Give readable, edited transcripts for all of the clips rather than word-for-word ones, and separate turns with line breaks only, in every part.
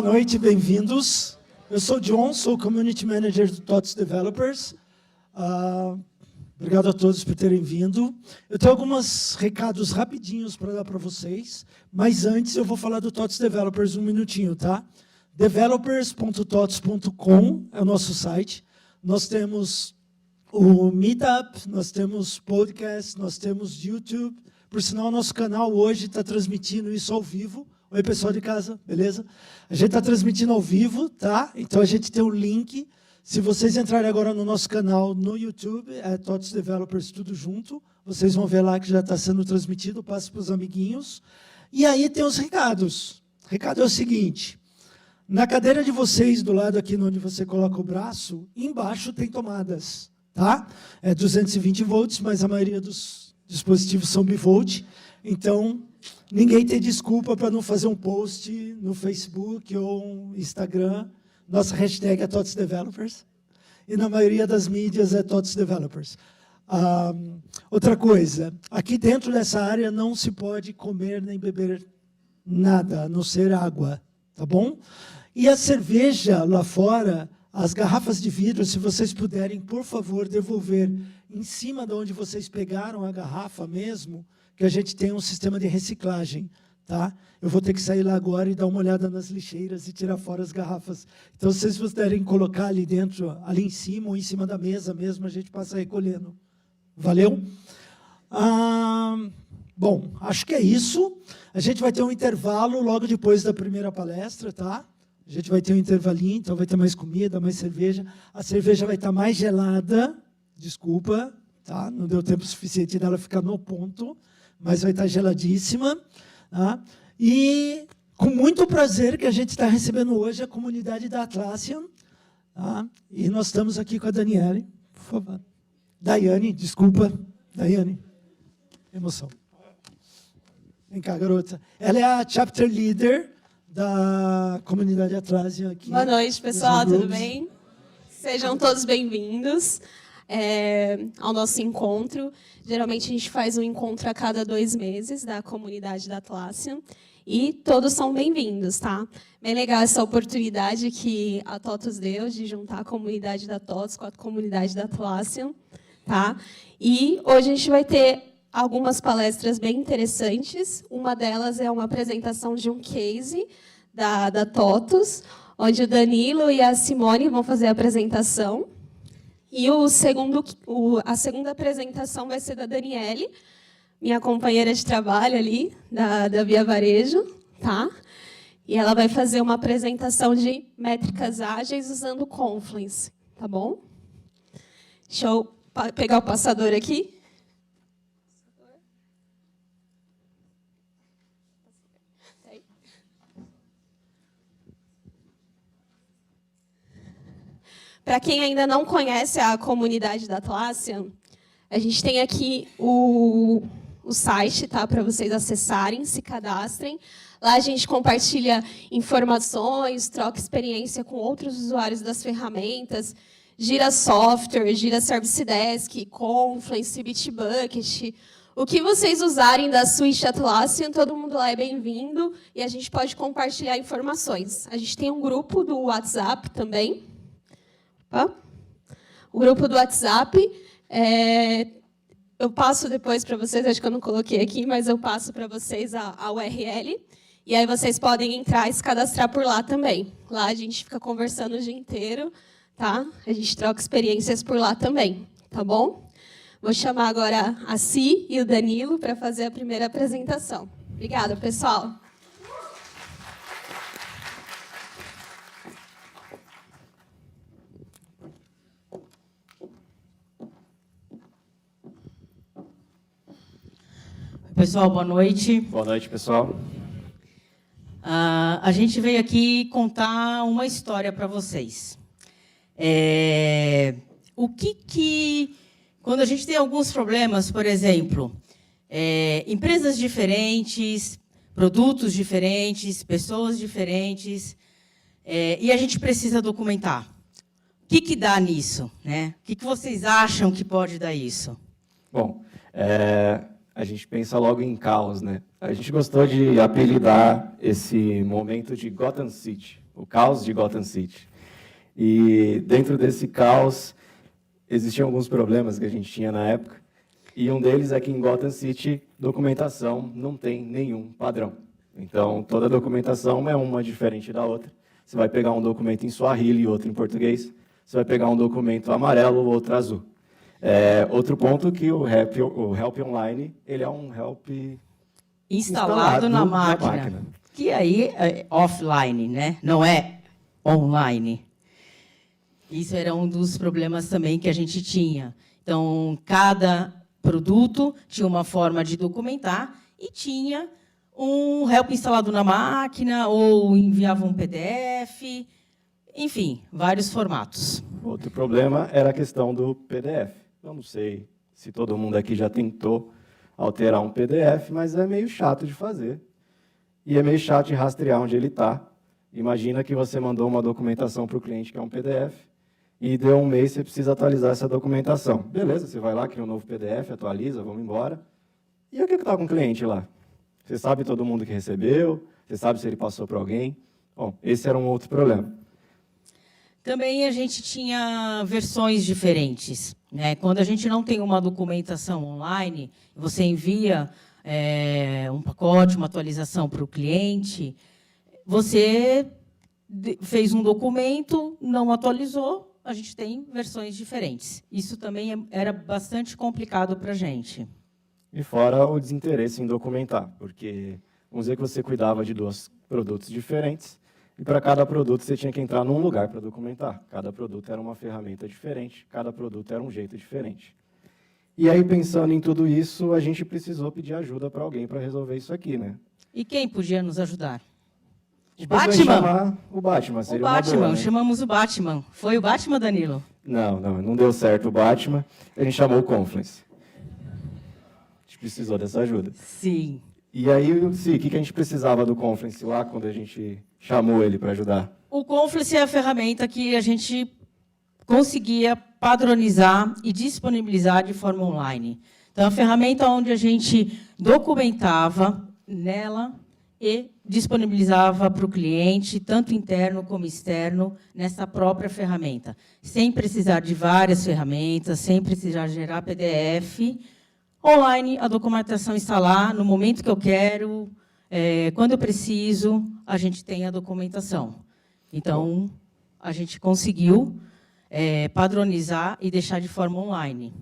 Boa noite, bem-vindos. Eu sou o John, sou Community Manager do TOTS Developers. Obrigado a todos por terem vindo. Eu tenho alguns recados rapidinhos para dar para vocês, mas antes eu vou falar do TOTS Developers um minutinho, tá? developers.tots.com é o nosso site. Nós temos o Meetup, nós temos podcast, nós temos YouTube. Por sinal, o nosso canal hoje está transmitindo isso ao vivo. Oi, pessoal de casa, beleza? A gente está transmitindo ao vivo, tá? Então, a gente tem um link. Se vocês entrarem agora no nosso canal no YouTube, é TOTS Developers, tudo junto. Vocês vão ver lá que já está sendo transmitido, passa para os amiguinhos. E aí tem os recados. O recado é o seguinte. Na cadeira de vocês, do lado aqui onde você coloca o braço, embaixo tem tomadas, tá? É 220 volts, mas a maioria dos dispositivos são bivolt. Então, ninguém tem desculpa para não fazer um post no Facebook ou Instagram. Nossa hashtag é TOTS Developers. E na maioria das mídias é TOTS Developers. Outra coisa, aqui dentro dessa área não se pode comer nem beber nada, a não ser água, tá bom? E a cerveja lá fora, as garrafas de vidro, se vocês puderem, por favor, devolver em cima de onde vocês pegaram a garrafa mesmo, que a gente tem um sistema de reciclagem, tá? Eu vou ter que sair lá agora e dar uma olhada nas lixeiras e tirar fora as garrafas. Então, se vocês puderem colocar ali dentro, ali em cima ou em cima da mesa mesmo, a gente passa recolhendo. Valeu? Bom, acho que é isso. A gente vai ter um intervalo logo depois da primeira palestra, tá? A gente vai ter um intervalinho, então vai ter mais comida, mais cerveja. A cerveja vai estar mais gelada, desculpa, tá? Não deu tempo suficiente dela ficar no ponto, mas vai estar geladíssima. Tá? E com muito prazer que a gente está recebendo hoje a comunidade da Atlassian. Tá? E nós estamos aqui com a Daniele, por favor. Daiane, desculpa. Daiane, emoção. Vem cá, garota. Ela é a Chapter Leader da comunidade Atlassian aqui.
Boa noite, pessoal, tudo bem? Sejam todos bem-vindos ao nosso encontro. Geralmente, a gente faz um encontro a cada 2 meses da comunidade da Atlassian. E todos são bem-vindos, tá? Bem legal essa oportunidade que a TOTS deu de juntar a comunidade da TOTS com a comunidade da Atlassian, tá? E hoje a gente vai ter algumas palestras bem interessantes. Uma delas é uma apresentação de um case da TOTS, onde o Danilo e a Simone vão fazer a apresentação. E a segunda apresentação vai ser da Daniele, minha companheira de trabalho ali, da Via Varejo, tá? E ela vai fazer uma apresentação de métricas ágeis usando o Confluence, tá bom? Deixa eu pegar o passador aqui. Para quem ainda não conhece a comunidade da Atlassian, a gente tem aqui o site, tá, para vocês acessarem, se cadastrem. Lá a gente compartilha informações, troca experiência com outros usuários das ferramentas, Gira Software, Gira Service Desk, Confluence, Bitbucket. O que vocês usarem da suite Atlassian, todo mundo lá é bem-vindo e a gente pode compartilhar informações. A gente tem um grupo do WhatsApp também. O grupo do WhatsApp, eu passo depois para vocês, acho que eu não coloquei aqui, mas eu passo para vocês a URL, e aí vocês podem entrar e se cadastrar por lá também. Lá a gente fica conversando o dia inteiro, tá? A gente troca experiências por lá também, tá bom? Vou chamar agora a Si e o Danilo para fazer a primeira apresentação. Obrigada, pessoal.
Pessoal, boa noite.
Boa noite, pessoal.
A gente veio aqui contar uma história para vocês. Quando a gente tem alguns problemas, por exemplo, empresas diferentes, produtos diferentes, pessoas diferentes, e a gente precisa documentar. O que dá nisso, né? O que vocês acham que pode dar isso?
Bom, a gente pensa logo em caos, né? A gente gostou de apelidar esse momento de Gotham City. o caos de Gotham City. E dentro desse caos existiam alguns problemas que a gente tinha na época, e um deles é que em Gotham City documentação não tem nenhum padrão. Então toda documentação é uma diferente da outra. Você vai pegar um documento em Swahili e outro em português. Você vai pegar um documento amarelo ou outro azul. Outro ponto que o Help Online, ele é um Help
Instalado na máquina. Que aí é offline, né? Não é online. Isso era um dos problemas também que a gente tinha. Então, cada produto tinha uma forma de documentar e tinha um help instalado na máquina ou enviava um PDF, enfim, vários formatos.
Outro problema era a questão do PDF. Eu não sei se todo mundo aqui já tentou alterar um PDF, mas é meio chato de fazer. E é meio chato de rastrear onde ele está. Imagina que você mandou uma documentação para o cliente que é um PDF, e deu um mês, você precisa atualizar essa documentação. Beleza, você vai lá, cria um novo PDF, atualiza, vamos embora. E o que está com o cliente lá? Você sabe todo mundo que recebeu? Você sabe se ele passou para alguém? Bom, esse era um outro problema.
Também a gente tinha versões diferentes, né? Quando a gente não tem uma documentação online, você envia um pacote, uma atualização para o cliente, você fez um documento, não atualizou, a gente tem versões diferentes. Isso também era bastante complicado para a gente.
E fora o desinteresse em documentar, porque vamos dizer que você cuidava de 2 produtos diferentes, e para cada produto você tinha que entrar num lugar para documentar. Cada produto era uma ferramenta diferente, cada produto era um jeito diferente. E aí, pensando em tudo isso, a gente precisou pedir ajuda para alguém para resolver isso aqui, né?
E quem podia nos ajudar? O
Depois vai
Batman?
chamar o Batman, seria
O Batman,
uma boa, né?
chamamos o Batman. Foi o Batman, Danilo?
Não deu certo o Batman, a gente chamou o Confluence. A gente precisou dessa ajuda.
Sim.
E aí, o que a gente precisava do Confluence lá, quando a gente chamou ele para ajudar?
O Confluence é a ferramenta que a gente conseguia padronizar e disponibilizar de forma online. Então, a ferramenta onde a gente documentava nela e disponibilizava para o cliente, tanto interno como externo, nessa própria ferramenta, sem precisar de várias ferramentas, sem precisar gerar PDF. Online, a documentação está lá, no momento que eu quero, quando eu preciso, a gente tem a documentação. Então, a gente conseguiu padronizar e deixar de forma online.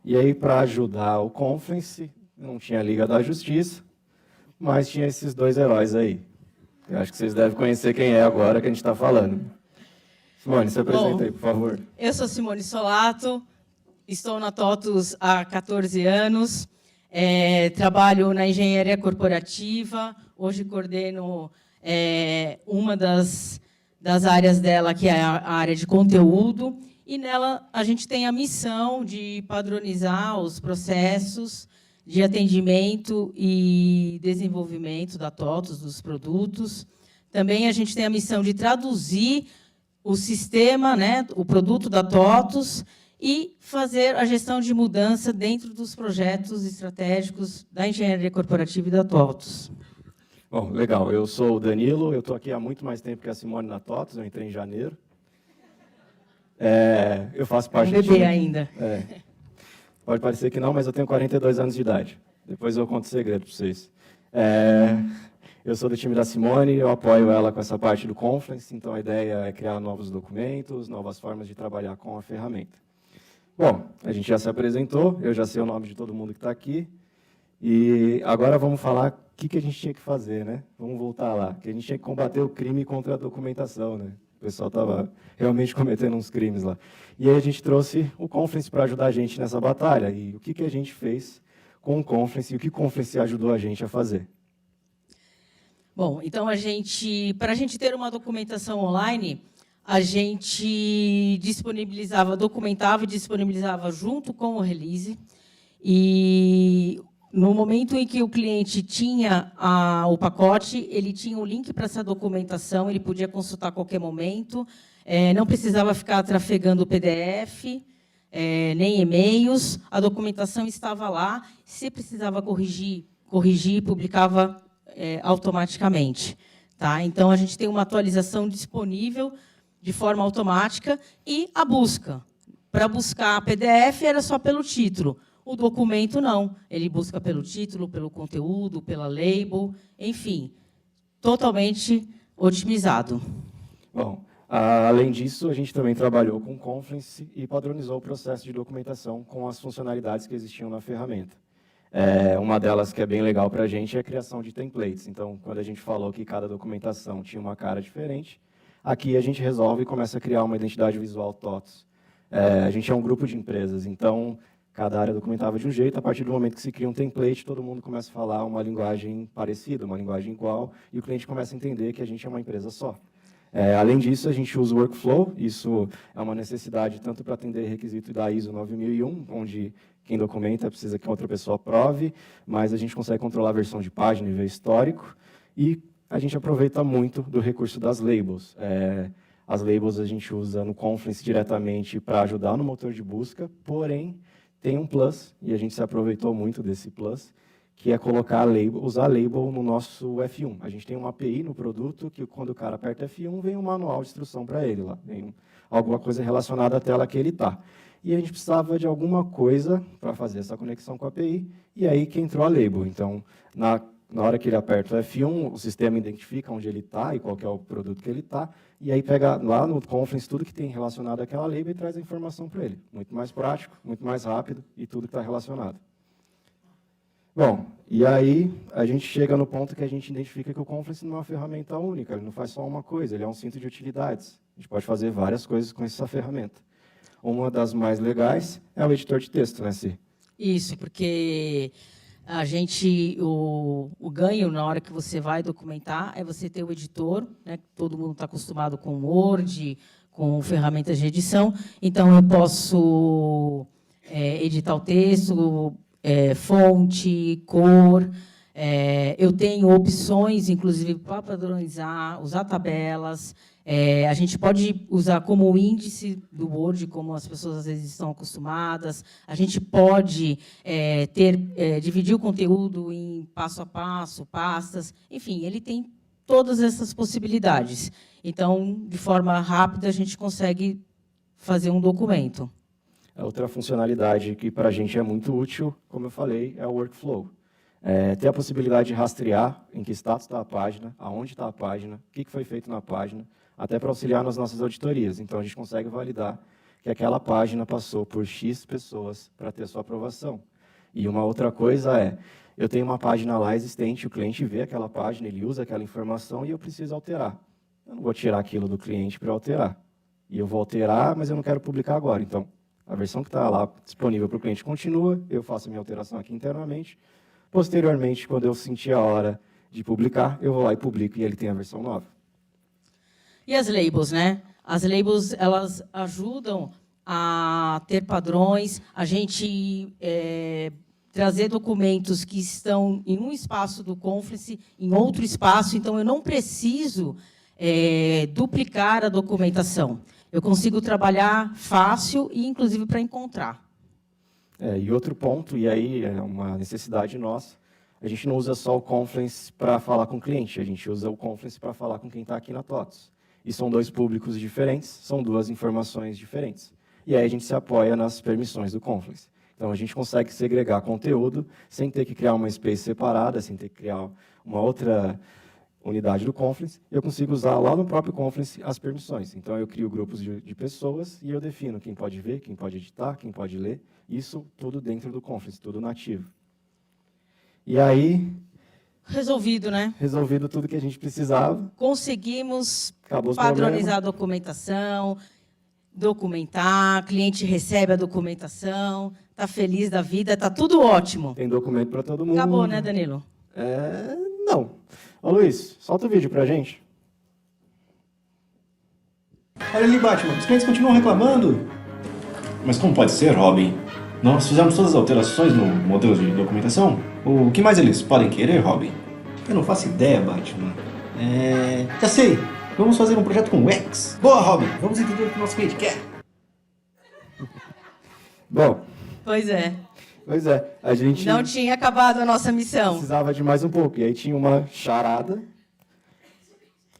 E aí, para ajudar o Confluence, não tinha a Liga da Justiça, mas tinha esses 2 heróis aí. Eu acho que vocês devem conhecer quem é agora que a gente está falando. Simone, se apresenta aí, por favor.
Eu sou Simone Solato, estou na TOTUS há 14 anos, trabalho na engenharia corporativa, hoje coordeno uma das áreas dela, que é a área de conteúdo, e nela a gente tem a missão de padronizar os processos de atendimento e desenvolvimento da TOTUS, dos produtos. Também a gente tem a missão de traduzir o sistema, né, o produto da TOTUS, e fazer a gestão de mudança dentro dos projetos estratégicos da engenharia corporativa e da TOTUS.
Bom, legal. Eu sou o Danilo, eu estou aqui há muito mais tempo que a Simone na TOTUS, eu entrei em janeiro. Eu faço parte do
bebê
time.
ainda.
Pode parecer que não, mas eu tenho 42 anos de idade. Depois eu conto o segredo para vocês. Eu sou do time da Simone, eu apoio ela com essa parte do Confluence, então a ideia é criar novos documentos, novas formas de trabalhar com a ferramenta. Bom, a gente já se apresentou, eu já sei o nome de todo mundo que está aqui, e agora vamos falar o que a gente tinha que fazer, né? Vamos voltar lá, que a gente tinha que combater o crime contra a documentação, né? O pessoal estava realmente cometendo uns crimes lá. E aí a gente trouxe o Confluence para ajudar a gente nessa batalha, e o que a gente fez com o Confluence, e o que o Confluence ajudou a gente a fazer.
Bom, então para a gente ter uma documentação online, a gente documentava e disponibilizava junto com o release. E no momento em que o cliente tinha o pacote, ele tinha um link para essa documentação, ele podia consultar a qualquer momento, não precisava ficar trafegando o PDF, nem e-mails, a documentação estava lá, se precisava corrigir, publicava automaticamente. Tá? Então, a gente tem uma atualização disponível de forma automática e a busca. Para buscar PDF, era só pelo título. O documento, não. Ele busca pelo título, pelo conteúdo, pela label, enfim, totalmente otimizado.
Bom, além disso, a gente também trabalhou com Confluence e padronizou o processo de documentação com as funcionalidades que existiam na ferramenta. Uma delas que é bem legal para a gente é a criação de templates. Então, quando a gente falou que cada documentação tinha uma cara diferente, aqui a gente resolve e começa a criar uma identidade visual TOTS. A gente é um grupo de empresas, então cada área documentava de um jeito. A partir do momento que se cria um template, todo mundo começa a falar uma linguagem parecida, uma linguagem igual, e o cliente começa a entender que a gente é uma empresa só. Além disso, a gente usa o workflow. Isso é uma necessidade tanto para atender requisito da ISO 9001, onde quem documenta precisa que outra pessoa aprove, mas a gente consegue controlar a versão de página e ver histórico, e a gente aproveita muito do recurso das labels. As labels a gente usa no Confluence diretamente para ajudar no motor de busca, porém, tem um plus, e a gente se aproveitou muito desse plus, que é colocar a label, usar a label no nosso F1. A gente tem uma API no produto que, quando o cara aperta F1, vem um manual de instrução para ele lá, vem alguma coisa relacionada à tela que ele está. E a gente precisava de alguma coisa para fazer essa conexão com a API, e aí que entrou a label. Então, na hora que ele aperta o F1, o sistema identifica onde ele está e qual que é o produto que ele está, e aí pega lá no Confluence tudo que tem relacionado àquela label e traz a informação para ele. Muito mais prático, muito mais rápido e tudo que está relacionado. Bom, e aí a gente chega no ponto que a gente identifica que o Confluence não é uma ferramenta única, ele não faz só uma coisa, ele é um cinto de utilidades. A gente pode fazer várias coisas com essa ferramenta. Uma das mais legais é o editor de texto, né, Ci?
Isso, porque a gente, o ganho na hora que você vai documentar é você ter o editor, né? Todo mundo está acostumado com Word, com ferramentas de edição, então eu posso editar o texto, fonte, cor, eu tenho opções, inclusive, para padronizar, usar tabelas. A gente pode usar como índice do Word, como as pessoas às vezes estão acostumadas. A gente pode dividir o conteúdo em passo a passo, pastas. Enfim, ele tem todas essas possibilidades. Então, de forma rápida, a gente consegue fazer um documento.
A outra funcionalidade que para a gente é muito útil, como eu falei, é o workflow. Ter a possibilidade de rastrear em que status está a página, aonde está a página, o que foi feito na página, até para auxiliar nas nossas auditorias. Então, a gente consegue validar que aquela página passou por X pessoas para ter sua aprovação. E uma outra coisa eu tenho uma página lá existente, o cliente vê aquela página, ele usa aquela informação e eu preciso alterar. Eu não vou tirar aquilo do cliente para alterar. E eu vou alterar, mas eu não quero publicar agora. Então, a versão que está lá disponível para o cliente continua, eu faço a minha alteração aqui internamente. Posteriormente, quando eu sentir a hora de publicar, eu vou lá e publico e ele tem a versão nova.
E as labels, né? As labels, elas ajudam a ter padrões, a gente trazer documentos que estão em um espaço do Confluence, em outro espaço, então eu não preciso duplicar a documentação. Eu consigo trabalhar fácil e, inclusive, para encontrar.
E outro ponto, e aí é uma necessidade nossa, a gente não usa só o Confluence para falar com o cliente, a gente usa o Confluence para falar com quem está aqui na TOTS. E são dois públicos diferentes, são duas informações diferentes. E aí a gente se apoia nas permissões do Confluence. Então, a gente consegue segregar conteúdo sem ter que criar uma space separada, sem ter que criar uma outra unidade do Confluence. Eu consigo usar lá no próprio Confluence as permissões. Então, eu crio grupos de pessoas e eu defino quem pode ver, quem pode editar, quem pode ler. Isso tudo dentro do Confluence, tudo nativo. E aí...
Resolvido, né?
Resolvido tudo que a gente precisava.
Conseguimos padronizar a documentação, documentar, cliente recebe a documentação, está feliz da vida, está tudo ótimo.
Tem documento para todo mundo.
Acabou, né, Danilo?
Não. Ô, Luiz, solta o vídeo para a gente.
Olha ali, Batman, os clientes continuam reclamando.
Mas como pode ser, Robin? Nós fizemos todas as alterações no modelo de documentação. O que mais eles podem querer, Robin?
Eu não faço ideia, Batman. Já sei. Vamos fazer um projeto com o X. Boa, Robin. Vamos entender o que o nosso cliente quer.
Bom.
Pois é.
A gente...
Não tinha acabado a nossa missão.
Precisava de mais um pouco. E aí tinha uma charada.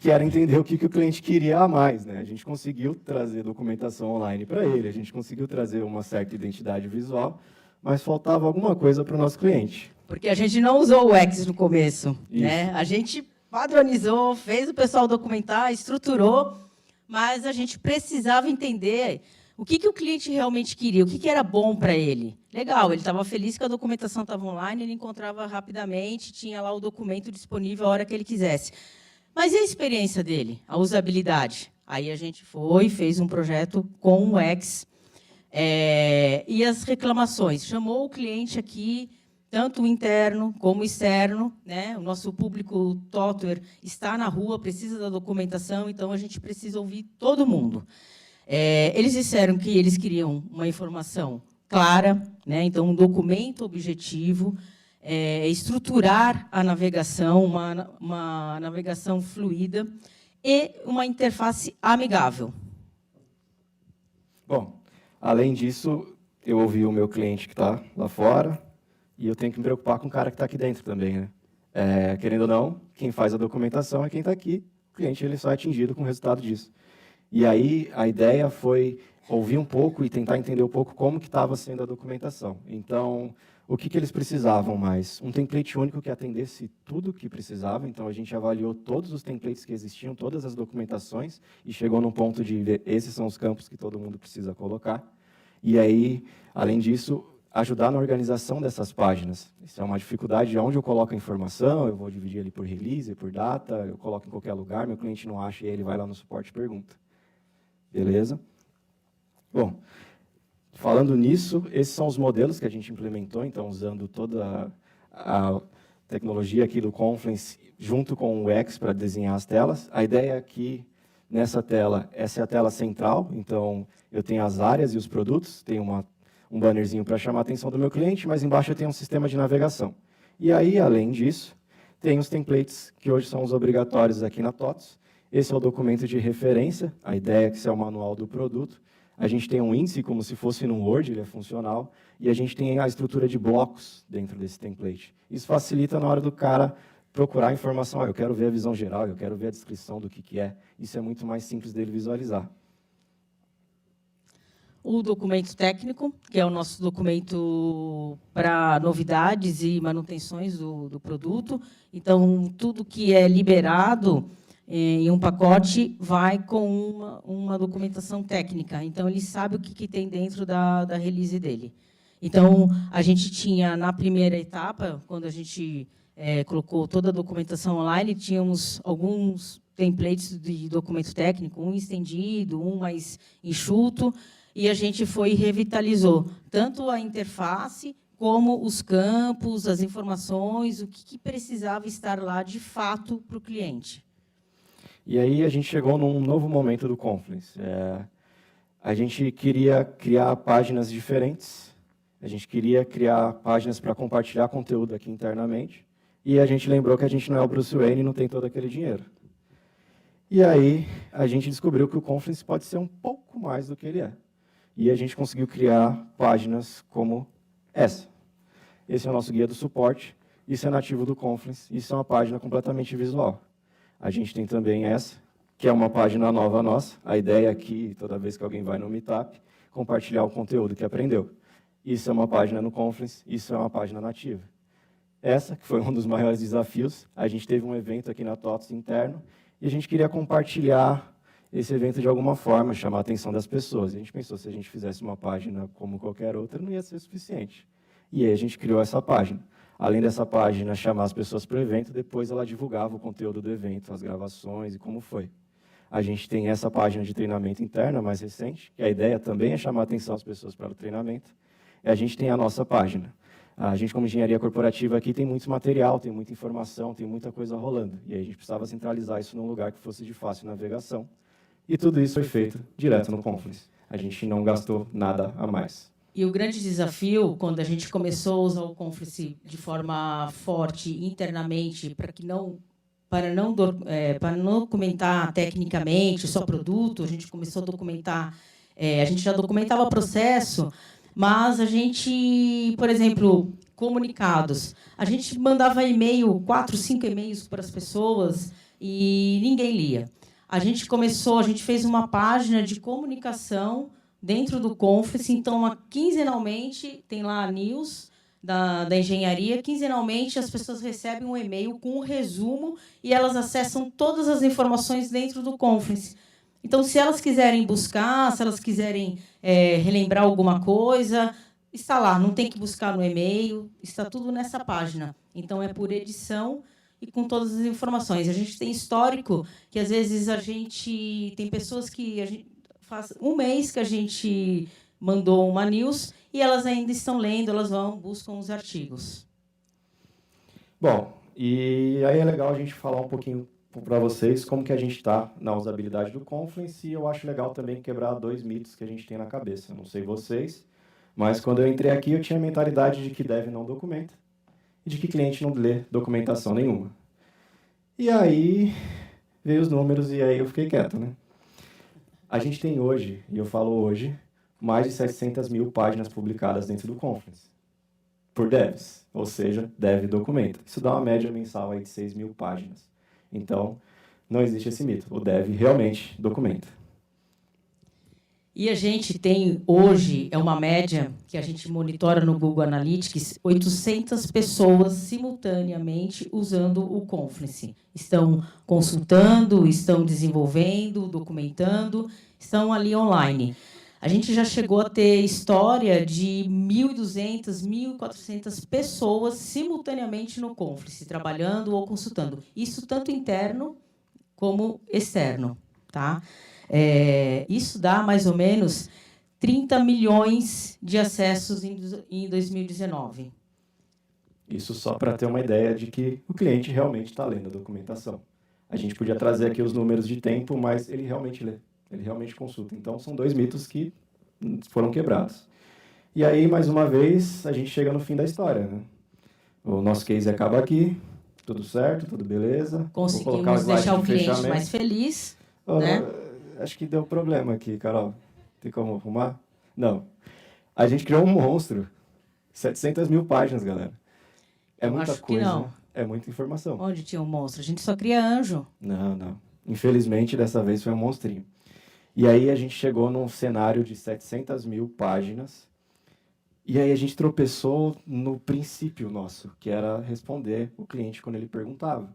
que era entender o que o cliente queria a mais, né? A gente conseguiu trazer documentação online para ele, a gente conseguiu trazer uma certa identidade visual, mas faltava alguma coisa para o nosso cliente.
Porque a gente não usou o X no começo,
Isso.
né? A gente padronizou, fez o pessoal documentar, estruturou, mas a gente precisava entender o que o cliente realmente queria, o que era bom para ele. Legal, ele estava feliz que a documentação estava online, ele encontrava rapidamente, tinha lá o documento disponível a hora que ele quisesse. Mas e a experiência dele, a usabilidade? Aí a gente foi, fez um projeto com o X, e as reclamações. Chamou o cliente aqui, tanto o interno como o externo, né? O nosso público Totter está na rua, precisa da documentação, então a gente precisa ouvir todo mundo. Eles disseram que eles queriam uma informação clara, né? Então, um documento objetivo, estruturar a navegação, uma navegação fluida e uma interface amigável.
Bom, além disso, eu ouvi o meu cliente que está lá fora, e eu tenho que me preocupar com o cara que está aqui dentro também, né? Querendo ou não, quem faz a documentação é quem está aqui. O cliente ele só é atingido com o resultado disso. E aí a ideia foi ouvir um pouco e tentar entender um pouco como que estava sendo a documentação. Então, o que eles precisavam mais? Um template único que atendesse tudo o que precisava. Então, a gente avaliou todos os templates que existiam, todas as documentações, e chegou num ponto de ver, esses são os campos que todo mundo precisa colocar. E aí, além disso, ajudar na organização dessas páginas. Isso é uma dificuldade de onde eu coloco a informação, eu vou dividir ali por release, por data, eu coloco em qualquer lugar, meu cliente não acha e ele vai lá no suporte e pergunta. Beleza? Bom, falando nisso, esses são os modelos que a gente implementou, então usando toda a tecnologia aqui do Confluence junto com o X para desenhar as telas. A ideia aqui, nessa tela, essa é a tela central, então eu tenho as áreas e os produtos, tenho um bannerzinho para chamar a atenção do meu cliente, mas embaixo eu tenho um sistema de navegação. E aí, além disso, tem os templates, que hoje são os obrigatórios aqui na TOTS. Esse é o documento de referência, a ideia é que esse é o manual do produto. A gente tem um índice como se fosse num Word, ele é funcional, e a gente tem a estrutura de blocos dentro desse template. Isso facilita na hora do cara procurar a informação, eu quero ver a visão geral, eu quero ver a descrição do que é. Isso é muito mais simples dele visualizar.
O documento técnico, que é o nosso documento para novidades e manutenções do produto. Então, tudo que é liberado em um pacote vai com uma documentação técnica. Então, ele sabe o que tem dentro da release dele. Então, a gente tinha, na primeira etapa, quando a gente colocou toda a documentação online, tínhamos alguns templates de documento técnico, um estendido, um mais enxuto, e a gente foi e revitalizou tanto a interface como os campos, as informações, o que precisava estar lá de fato para o cliente.
E aí a gente chegou num novo momento do Confluence. A gente queria criar páginas diferentes, a gente queria criar páginas para compartilhar conteúdo aqui internamente, e a gente lembrou que a gente não é o Bruce Wayne e não tem todo aquele dinheiro. E aí a gente descobriu que o Confluence pode ser um pouco mais do que ele é. E a gente conseguiu criar páginas como essa. Esse é o nosso guia do suporte, isso é nativo do Confluence, isso é uma página completamente visual. A gente tem também essa, que é uma página nova nossa. A ideia aqui, toda vez que alguém vai no Meetup, compartilhar o conteúdo que aprendeu. Isso é uma página no Confluence, isso é uma página nativa. Essa, que foi um dos maiores desafios, a gente teve um evento aqui na TOTS interno, e a gente queria compartilhar esse evento de alguma forma, chamar a atenção das pessoas. A gente pensou, se a gente fizesse uma página como qualquer outra, não ia ser suficiente. E aí a gente criou essa página. Além dessa página chamar as pessoas para o evento, depois ela divulgava o conteúdo do evento, as gravações e como foi. A gente tem essa página de treinamento interna, mais recente, que a ideia também é chamar a atenção das pessoas para o treinamento. E a gente tem a nossa página. A gente, como engenharia corporativa aqui, tem muito material, tem muita informação, tem muita coisa rolando. E aí a gente precisava centralizar isso num lugar que fosse de fácil navegação. E tudo isso foi feito direto no Confluence. A gente não gastou nada a mais.
E o grande desafio, quando a gente começou a usar o Confluence de forma forte internamente, para não documentar tecnicamente só produto, a gente começou a documentar, a gente já documentava o processo, mas a gente, por exemplo, comunicados, a gente mandava e-mail, 4, 5 e-mails para as pessoas, e ninguém lia. A gente fez uma página de comunicação dentro do Confluence, então, quinzenalmente, tem lá a news da engenharia, quinzenalmente as pessoas recebem um e-mail com um resumo e elas acessam todas as informações dentro do Confluence. Então, se elas quiserem buscar, se elas quiserem relembrar alguma coisa, está lá, não tem que buscar no e-mail, está tudo nessa página. Então, é por edição e com todas as informações. A gente tem histórico que, às vezes, tem pessoas que faz um mês que a gente mandou uma news e elas ainda estão lendo, elas buscam os artigos.
Bom, e aí é legal a gente falar um pouquinho para vocês como que a gente está na usabilidade do Confluence, e eu acho legal também quebrar 2 mitos que a gente tem na cabeça. Não sei vocês, mas quando eu entrei aqui eu tinha a mentalidade de que dev não documenta e de que cliente não lê documentação nenhuma. E aí veio os números e aí eu fiquei quieto, né? A gente tem hoje, e eu falo hoje, mais de 700 mil páginas publicadas dentro do Confluence, por devs, ou seja, dev documenta. Isso dá uma média mensal aí de 6 mil páginas. Então, não existe esse mito. O dev realmente documenta.
E a gente tem, hoje, uma média que a gente monitora no Google Analytics, 800 pessoas simultaneamente usando o Confluence. Estão consultando, estão desenvolvendo, documentando, estão ali online. A gente já chegou a ter história de 1.200, 1.400 pessoas simultaneamente no Confluence, trabalhando ou consultando. Isso tanto interno como externo, tá? Isso dá mais ou menos 30 milhões de acessos em 2019.
Isso só para ter uma ideia de que o cliente realmente está lendo a documentação. A gente podia trazer aqui os números de tempo, mas ele realmente lê, ele realmente consulta. Então, são 2 mitos que foram quebrados. E aí, mais uma vez, a gente chega no fim da história, né? O nosso case acaba aqui, tudo certo, tudo beleza.
Conseguimos deixar o cliente mais feliz, né?
Acho que deu problema aqui, Carol. Tem como arrumar? Não. A gente criou um monstro. 700 mil páginas, galera. É muita coisa. Né? É muita informação.
Onde tinha um monstro? A gente só cria anjo.
Não. Infelizmente, dessa vez foi um monstrinho. E aí a gente chegou num cenário de 700 mil páginas. E aí a gente tropeçou no princípio nosso, que era responder o cliente quando ele perguntava.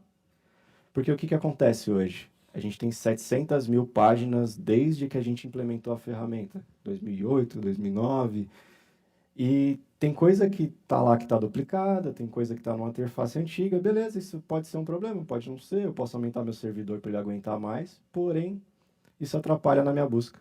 Porque o que acontece hoje? A gente tem 700 mil páginas desde que a gente implementou a ferramenta. 2008, 2009. E tem coisa que está lá que está duplicada, tem coisa que está numa interface antiga. Beleza, isso pode ser um problema, pode não ser. Eu posso aumentar meu servidor para ele aguentar mais. Porém, isso atrapalha na minha busca.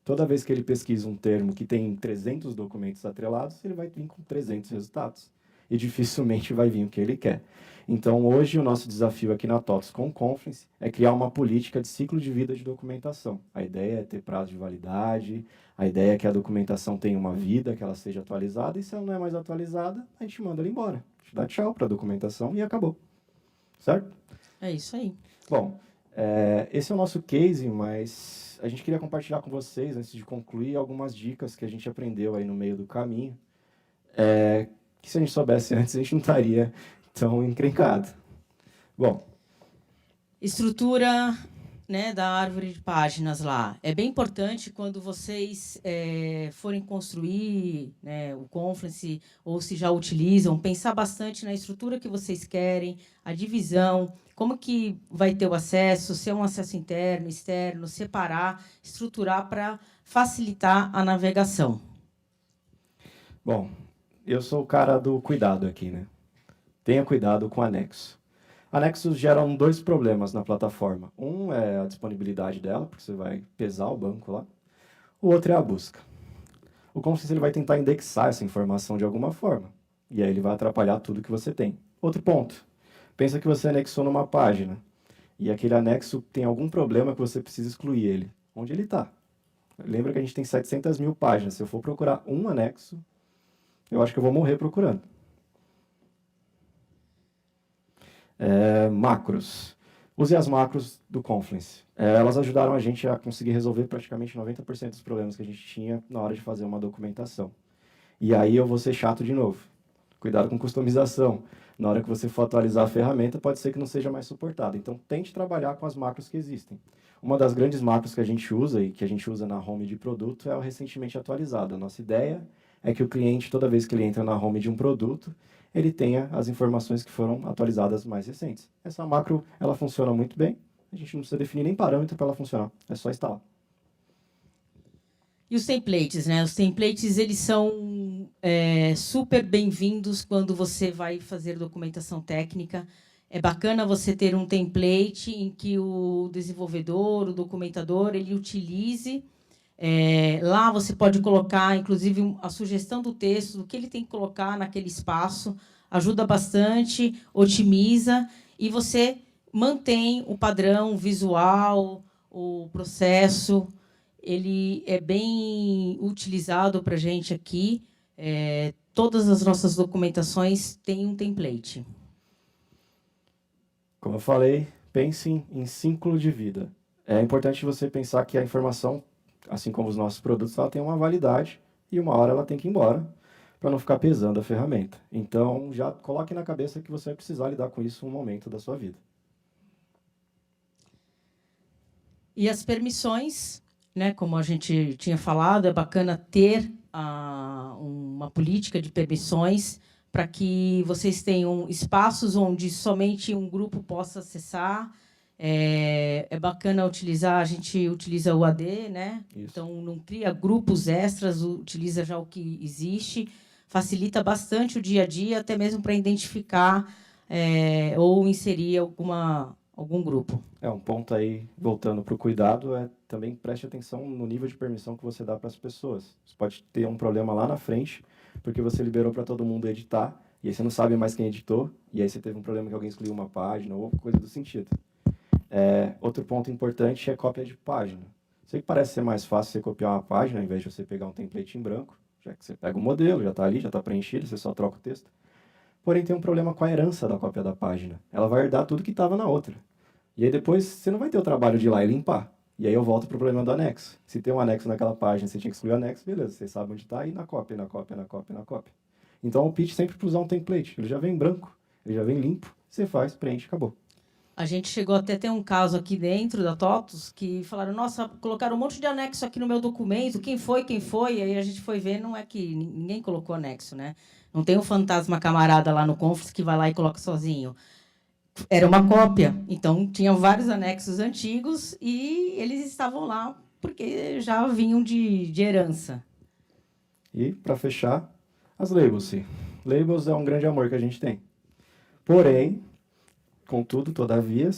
Toda vez que ele pesquisa um termo que tem 300 documentos atrelados, ele vai vir com 300 resultados. E dificilmente vai vir o que ele quer. Então, hoje, o nosso desafio aqui na TOTOS com o Confluence é criar uma política de ciclo de vida de documentação. A ideia é ter prazo de validade, a ideia é que a documentação tenha uma vida, que ela seja atualizada, e se ela não é mais atualizada, a gente manda ela embora. A gente dá tchau para a documentação e acabou. Certo?
É isso aí.
Bom, esse é o nosso case, mas a gente queria compartilhar com vocês, antes de concluir, algumas dicas que a gente aprendeu aí no meio do caminho, que se a gente soubesse antes, a gente não estaria tão encrencado. Bom.
Estrutura, né, da árvore de páginas lá. É bem importante quando vocês forem construir, né, o Confluence, ou se já utilizam, pensar bastante na estrutura que vocês querem, a divisão, como que vai ter o acesso, se é um acesso interno, externo, separar, estruturar para facilitar a navegação.
Bom, eu sou o cara do cuidado aqui, né? Tenha cuidado com anexo. Anexos geram 2 problemas na plataforma. Um é a disponibilidade dela, porque você vai pesar o banco lá. O outro é a busca. O Confluence ele vai tentar indexar essa informação de alguma forma. E aí ele vai atrapalhar tudo que você tem. Outro ponto. Pensa que você anexou numa página. E aquele anexo tem algum problema que você precisa excluir ele. Onde ele está? Lembra que a gente tem 700 mil páginas. Se eu for procurar um anexo, eu acho que eu vou morrer procurando. Macros. Use as macros do Confluence. Elas ajudaram a gente a conseguir resolver praticamente 90% dos problemas que a gente tinha na hora de fazer uma documentação. E aí eu vou ser chato de novo. Cuidado com customização. Na hora que você for atualizar a ferramenta, pode ser que não seja mais suportada. Então, tente trabalhar com as macros que existem. Uma das grandes macros que a gente usa e que a gente usa na home de produto é o recentemente atualizado. A nossa ideia é que o cliente, toda vez que ele entra na home de um produto, ele tenha as informações que foram atualizadas mais recentes. Essa macro, ela funciona muito bem. A gente não precisa definir nem parâmetro para ela funcionar. É só instalar.
E os templates, né? Os templates, eles são super bem-vindos quando você vai fazer documentação técnica. É bacana você ter um template em que o desenvolvedor, o documentador, ele utilize. Lá você pode colocar, inclusive, a sugestão do texto, do que ele tem que colocar naquele espaço. Ajuda bastante, otimiza, e você mantém o padrão visual, o processo. Ele é bem utilizado para a gente aqui. Todas as nossas documentações têm um template.
Como eu falei, pense em ciclo de vida. É importante você pensar que a informação, assim como os nossos produtos, ela tem uma validade e uma hora ela tem que ir embora para não ficar pesando a ferramenta. Então, já coloque na cabeça que você vai precisar lidar com isso em um momento da sua vida.
E as permissões, né, como a gente tinha falado, é bacana ter uma política de permissões para que vocês tenham espaços onde somente um grupo possa acessar. É bacana utilizar, a gente utiliza o AD, né?
Isso.
Então, não cria grupos extras, utiliza já o que existe, facilita bastante o dia a dia, até mesmo para identificar ou inserir algum grupo.
Um ponto aí, voltando para o cuidado, também preste atenção no nível de permissão que você dá para as pessoas. Você pode ter um problema lá na frente, porque você liberou para todo mundo editar, e aí você não sabe mais quem editou, e aí você teve um problema que alguém excluiu uma página, ou coisa do sentido. Outro ponto importante é cópia de página. Sei que parece ser mais fácil você copiar uma página, ao invés de você pegar um template em branco, já que você pega o modelo, já está ali, já está preenchido, você só troca o texto. Porém, tem um problema com a herança da cópia da página. Ela vai herdar tudo que estava na outra. E aí depois você não vai ter o trabalho de ir lá e limpar. E aí eu volto para o problema do anexo. Se tem um anexo naquela página, você tinha que excluir o anexo, beleza, você sabe onde está, e na cópia, na cópia, na cópia, na cópia. Então o pitch sempre para usar um template. Ele já vem branco, ele já vem limpo, você faz, preenche, acabou.
A gente chegou até a ter um caso aqui dentro da TOTUS que falaram, nossa, colocaram um monte de anexo aqui no meu documento, quem foi? E aí a gente foi ver, não é que ninguém colocou anexo, né? Não tem um fantasma camarada lá no Conference que vai lá e coloca sozinho. Era uma cópia, então tinham vários anexos antigos e eles estavam lá porque já vinham de herança.
E, para fechar, as labels. Labels é um grande amor que a gente tem. Porém, contudo, todavia,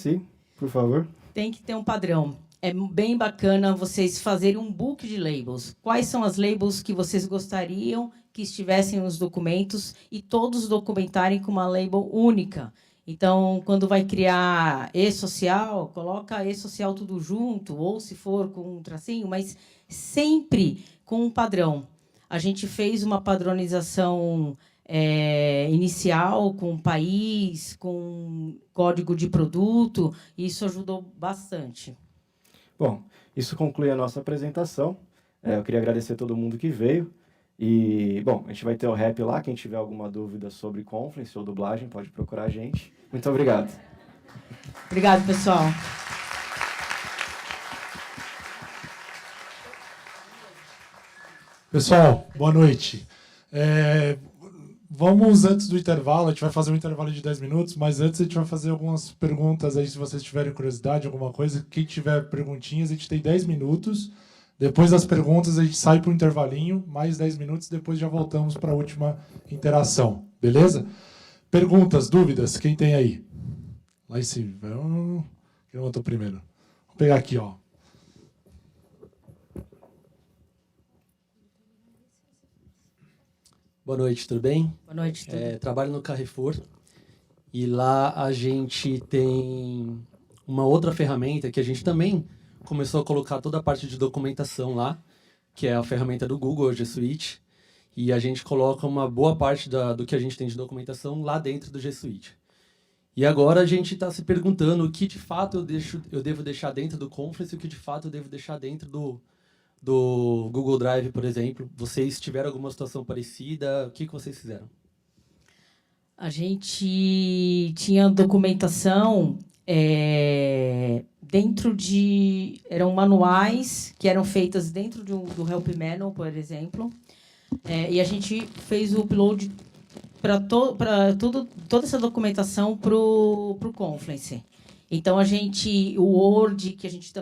por favor.
Tem que ter um padrão. É bem bacana vocês fazerem um book de labels. Quais são as labels que vocês gostariam que estivessem nos documentos e todos documentarem com uma label única. Então, quando vai criar e-social, coloca e-social tudo junto, ou se for com um tracinho, mas sempre com um padrão. A gente fez uma padronização inicial com país, com código de produto, e isso ajudou bastante.
Bom, isso conclui a nossa apresentação. Eu queria agradecer a todo mundo que veio. E, bom, a gente vai ter o rap lá. Quem tiver alguma dúvida sobre Confluence ou dublagem, pode procurar a gente. Muito obrigado.
Obrigado, pessoal.
Pessoal, boa noite. Vamos, antes do intervalo, a gente vai fazer um intervalo de 10 minutos, mas antes a gente vai fazer algumas perguntas aí, se vocês tiverem curiosidade, alguma coisa. Quem tiver perguntinhas, a gente tem 10 minutos. Depois das perguntas, a gente sai para o intervalinho, mais 10 minutos, depois já voltamos para a última interação. Beleza? Perguntas, dúvidas? Quem tem aí? Lá em cima. Quem levantou primeiro? Vou pegar aqui, ó.
Boa noite, tudo bem?
Boa noite, tudo bem?
Trabalho no Carrefour e lá a gente tem uma outra ferramenta que a gente também começou a colocar toda a parte de documentação lá, que é a ferramenta do Google, G Suite, e a gente coloca uma boa parte do que a gente tem de documentação lá dentro do G Suite. E agora a gente está se perguntando o que de fato eu devo deixar dentro do Confluence e o que de fato eu devo deixar dentro do Google Drive, por exemplo. Vocês tiveram alguma situação parecida? O que vocês fizeram?
A gente tinha documentação dentro de... Eram manuais que eram feitas dentro do Help Manual, por exemplo. E a gente fez o upload para toda essa documentação para o Confluence. Então, o Word, que a gente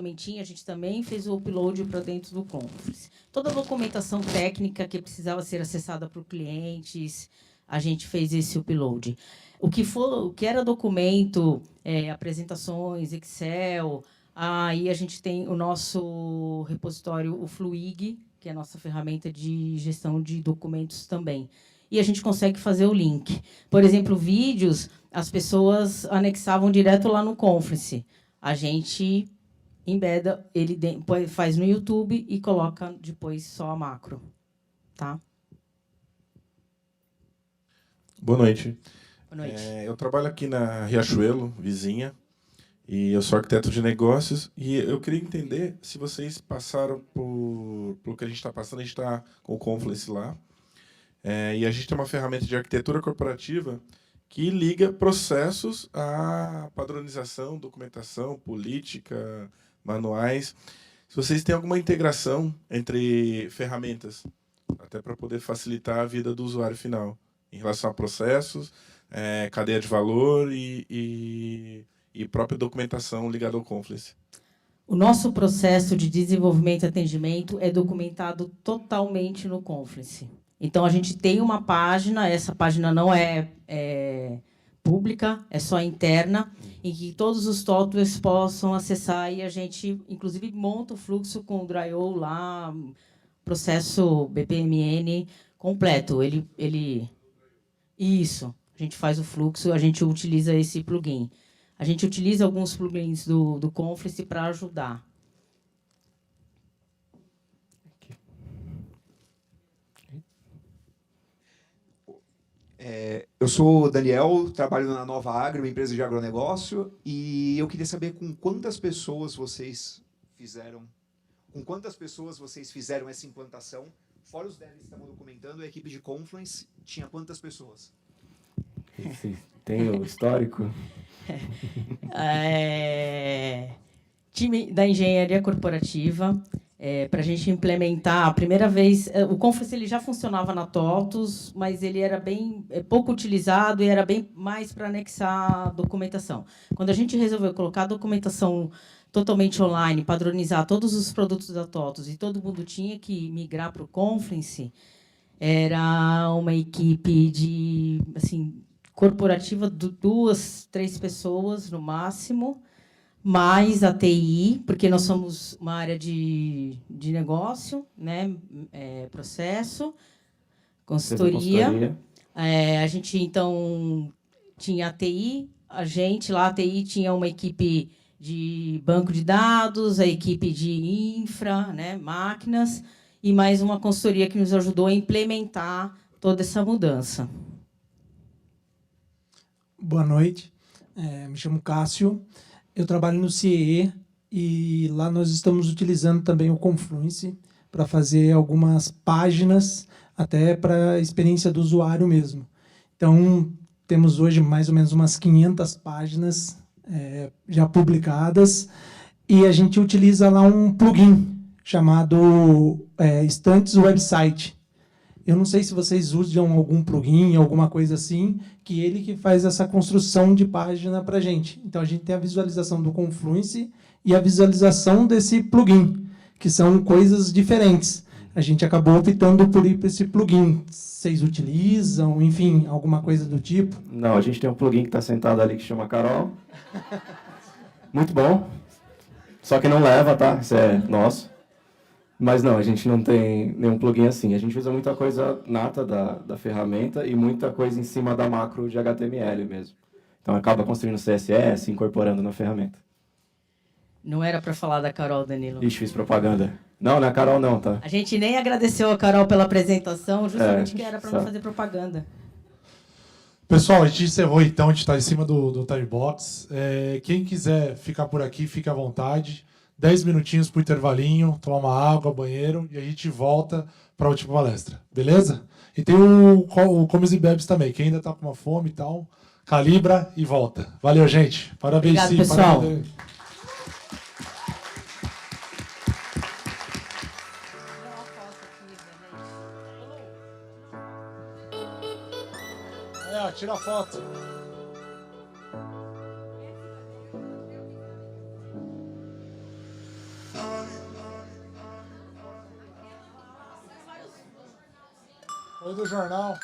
também fez o upload para dentro do Confluence. Toda a documentação técnica que precisava ser acessada por clientes, a gente fez esse upload. O que era documento, apresentações, Excel, aí a gente tem o nosso repositório, o Fluig, que é a nossa ferramenta de gestão de documentos também. E a gente consegue fazer o link. Por exemplo, vídeos, as pessoas anexavam direto lá no Confluence. A gente embeda, ele faz no YouTube e coloca depois só a macro. Tá?
Boa noite.
Boa noite.
Eu trabalho aqui na Riachuelo, vizinha, e eu sou arquiteto de negócios, e eu queria entender se vocês passaram por que a gente está passando. A gente está com o Confluence lá, e a gente tem uma ferramenta de arquitetura corporativa que liga processos à padronização, documentação, política, manuais. Se vocês têm alguma integração entre ferramentas, até para poder facilitar a vida do usuário final, em relação a processos, cadeia de valor e própria documentação ligada ao Confluence.
O nosso processo de desenvolvimento e atendimento é documentado totalmente no Confluence. Então, a gente tem uma página, essa página não é pública, é só interna, em que todos os softwares possam acessar, e a gente, inclusive, monta o fluxo com o Dryo lá, processo BPMN completo. Isso, a gente faz o fluxo, a gente utiliza esse plugin. A gente utiliza alguns plugins do Confluence para ajudar.
Eu sou o Daniel, trabalho na Nova Agro, uma empresa de agronegócio, e eu queria saber com quantas pessoas vocês fizeram essa implantação. Fora os devs que estavam documentando, a equipe de Confluence tinha quantas pessoas?
Tem o histórico?
Time da engenharia corporativa, para a gente implementar. A primeira vez, o Confluence ele já funcionava na TOTUS, mas ele era bem pouco utilizado e era bem mais para anexar documentação. Quando a gente resolveu colocar a documentação totalmente online, padronizar todos os produtos da TOTUS, e todo mundo tinha que migrar para o Confluence, era uma equipe de, assim, corporativa de 2, 3 pessoas, no máximo, mais a TI, porque nós somos uma área de negócio, né? Processo, consultoria. A gente, então, tinha a TI, a TI tinha uma equipe de banco de dados, a equipe de infra, né? Máquinas, e mais uma consultoria que nos ajudou a implementar toda essa mudança.
Boa noite, me chamo Cássio, eu trabalho no CIE e lá nós estamos utilizando também o Confluence para fazer algumas páginas, até para a experiência do usuário mesmo. Então, temos hoje mais ou menos umas 500 páginas já publicadas, e a gente utiliza lá um plugin chamado Estantes Website. Eu não sei se vocês usam algum plugin, alguma coisa assim, que ele que faz essa construção de página para a gente. Então, a gente tem a visualização do Confluence e a visualização desse plugin, que são coisas diferentes. A gente acabou optando por ir para esse plugin. Vocês utilizam, enfim, alguma coisa do tipo?
Não, a gente tem um plugin que está sentado ali que chama Carol. Muito bom. Só que não leva, tá? Isso é nosso. Mas não, a gente não tem nenhum plugin assim. A gente usa muita coisa nata da ferramenta e muita coisa em cima da macro de HTML mesmo. Então acaba construindo CSS, incorporando na ferramenta.
Não era para falar da Carol, Danilo.
Ixi, fiz propaganda. Não, não é a Carol não, tá?
A gente nem agradeceu a Carol pela apresentação, justamente que era para não fazer propaganda.
Pessoal, a gente encerrou então, a gente está em cima do time box. Quem quiser ficar por aqui, fique à vontade. 10 minutinhos para o intervalinho, tomar uma água, banheiro, e a gente volta para a última palestra, beleza? E tem o Comes e Bebes também, quem ainda está com uma fome e tal, calibra e volta. Valeu, gente. Parabéns,
Obrigado,
sim.
pessoal.
Parabéns. Tira a foto. Foi do jornal.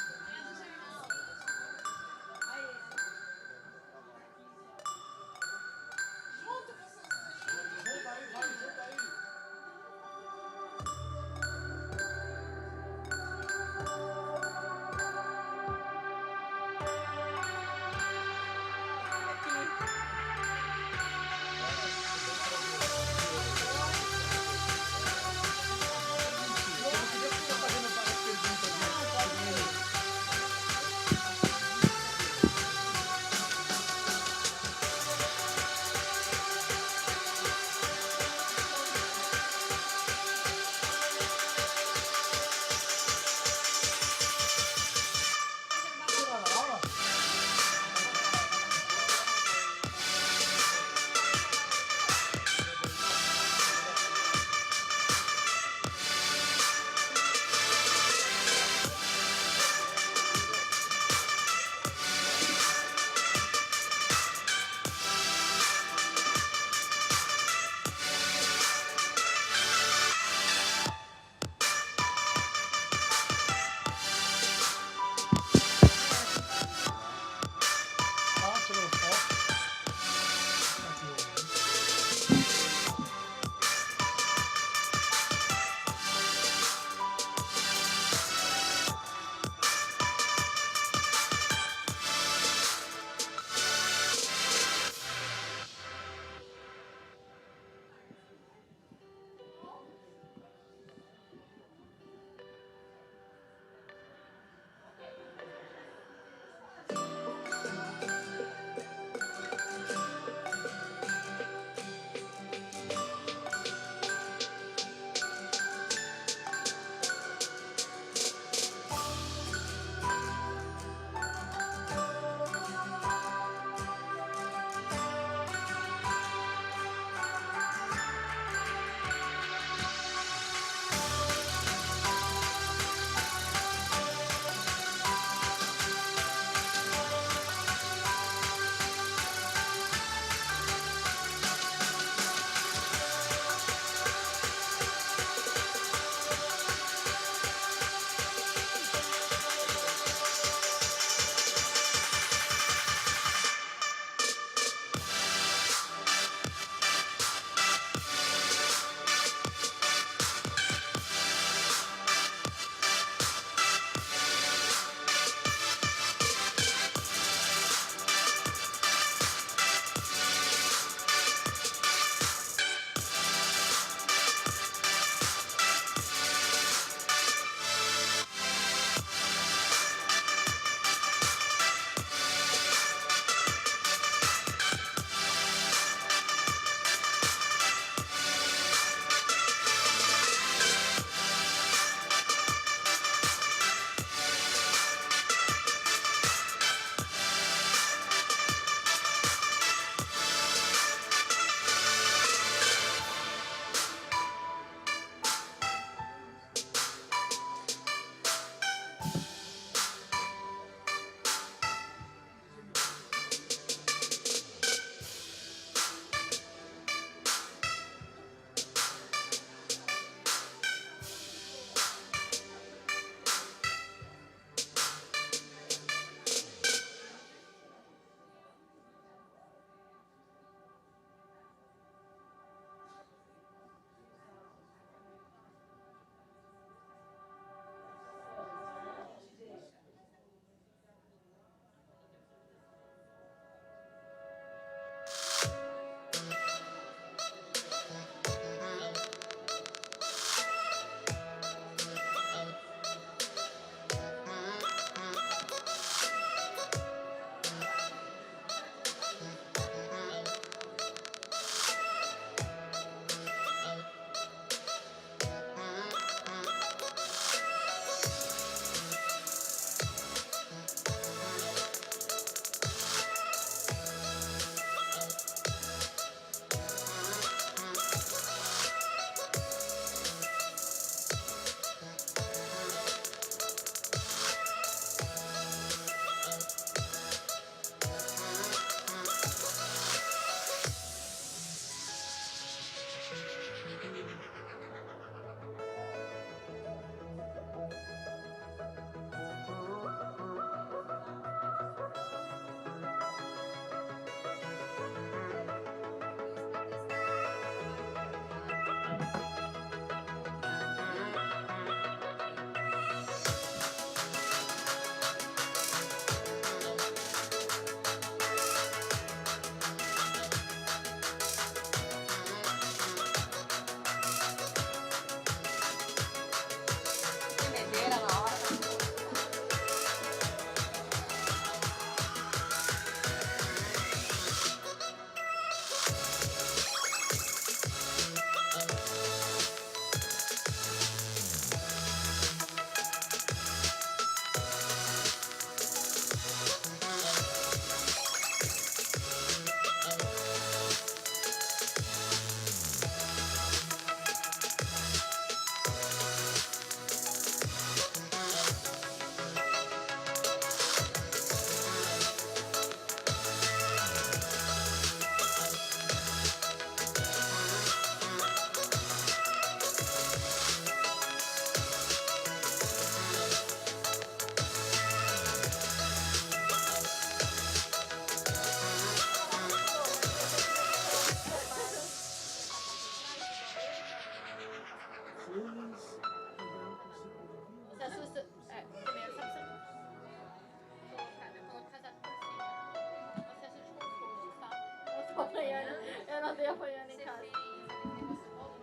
andei apanhando em casa.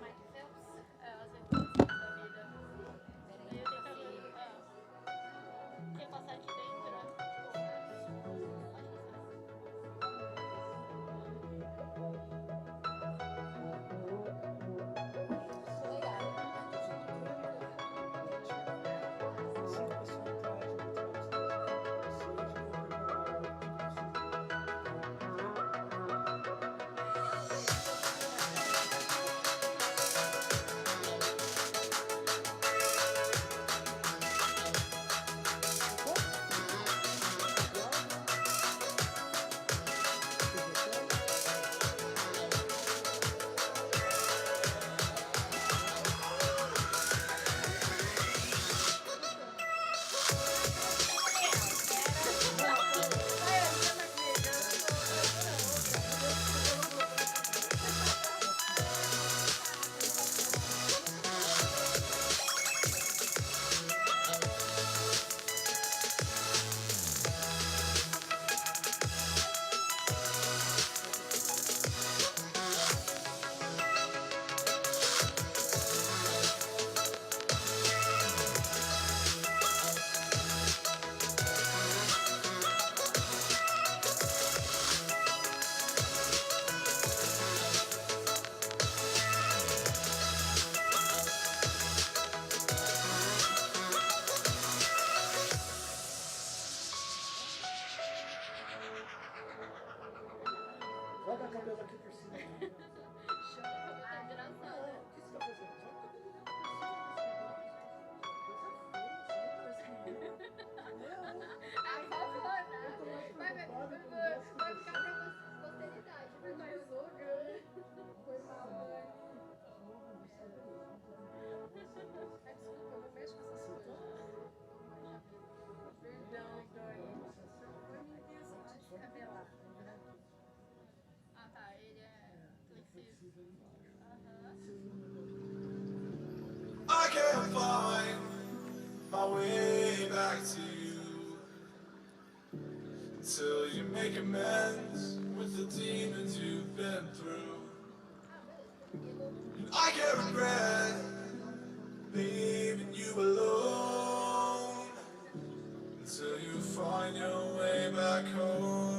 Mike Phelps? As referências da vida. Aí eu tenho cabelo. Quer passar aqui dentro?
Joga a cabelo aqui por cima.
Vai ficar pra posteridade. Mas eu sou grande. Foi mal. Desculpa, não mexe com essas coisas. Perdão, dói. Foi minha intenção de descabelar. Ah, tá. Ele é flexível.
I can't find my way back to you until you make amends with the demons you've been through. And I can't regret leaving you alone until you find your way back home.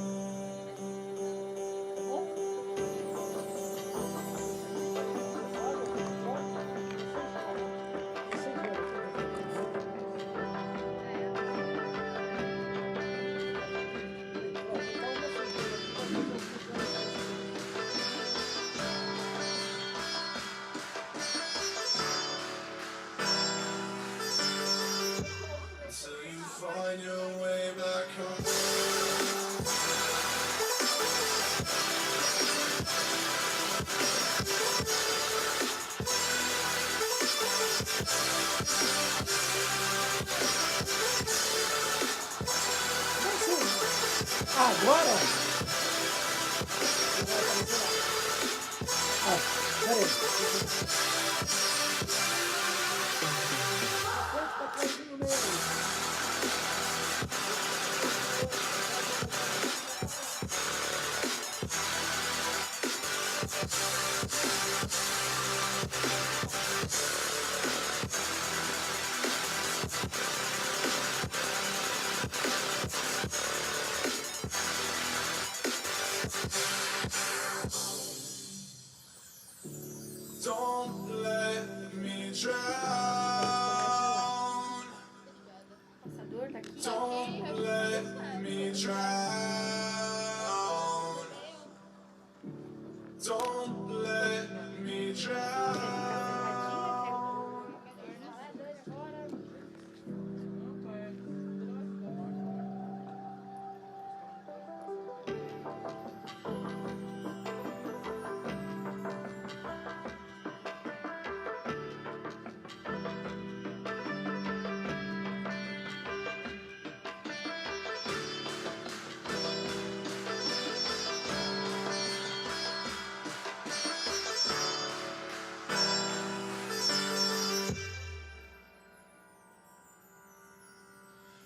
Find your way back home.
Agora? Peraí.
Don't let me drown. Don't let me drown. Don't let me drown.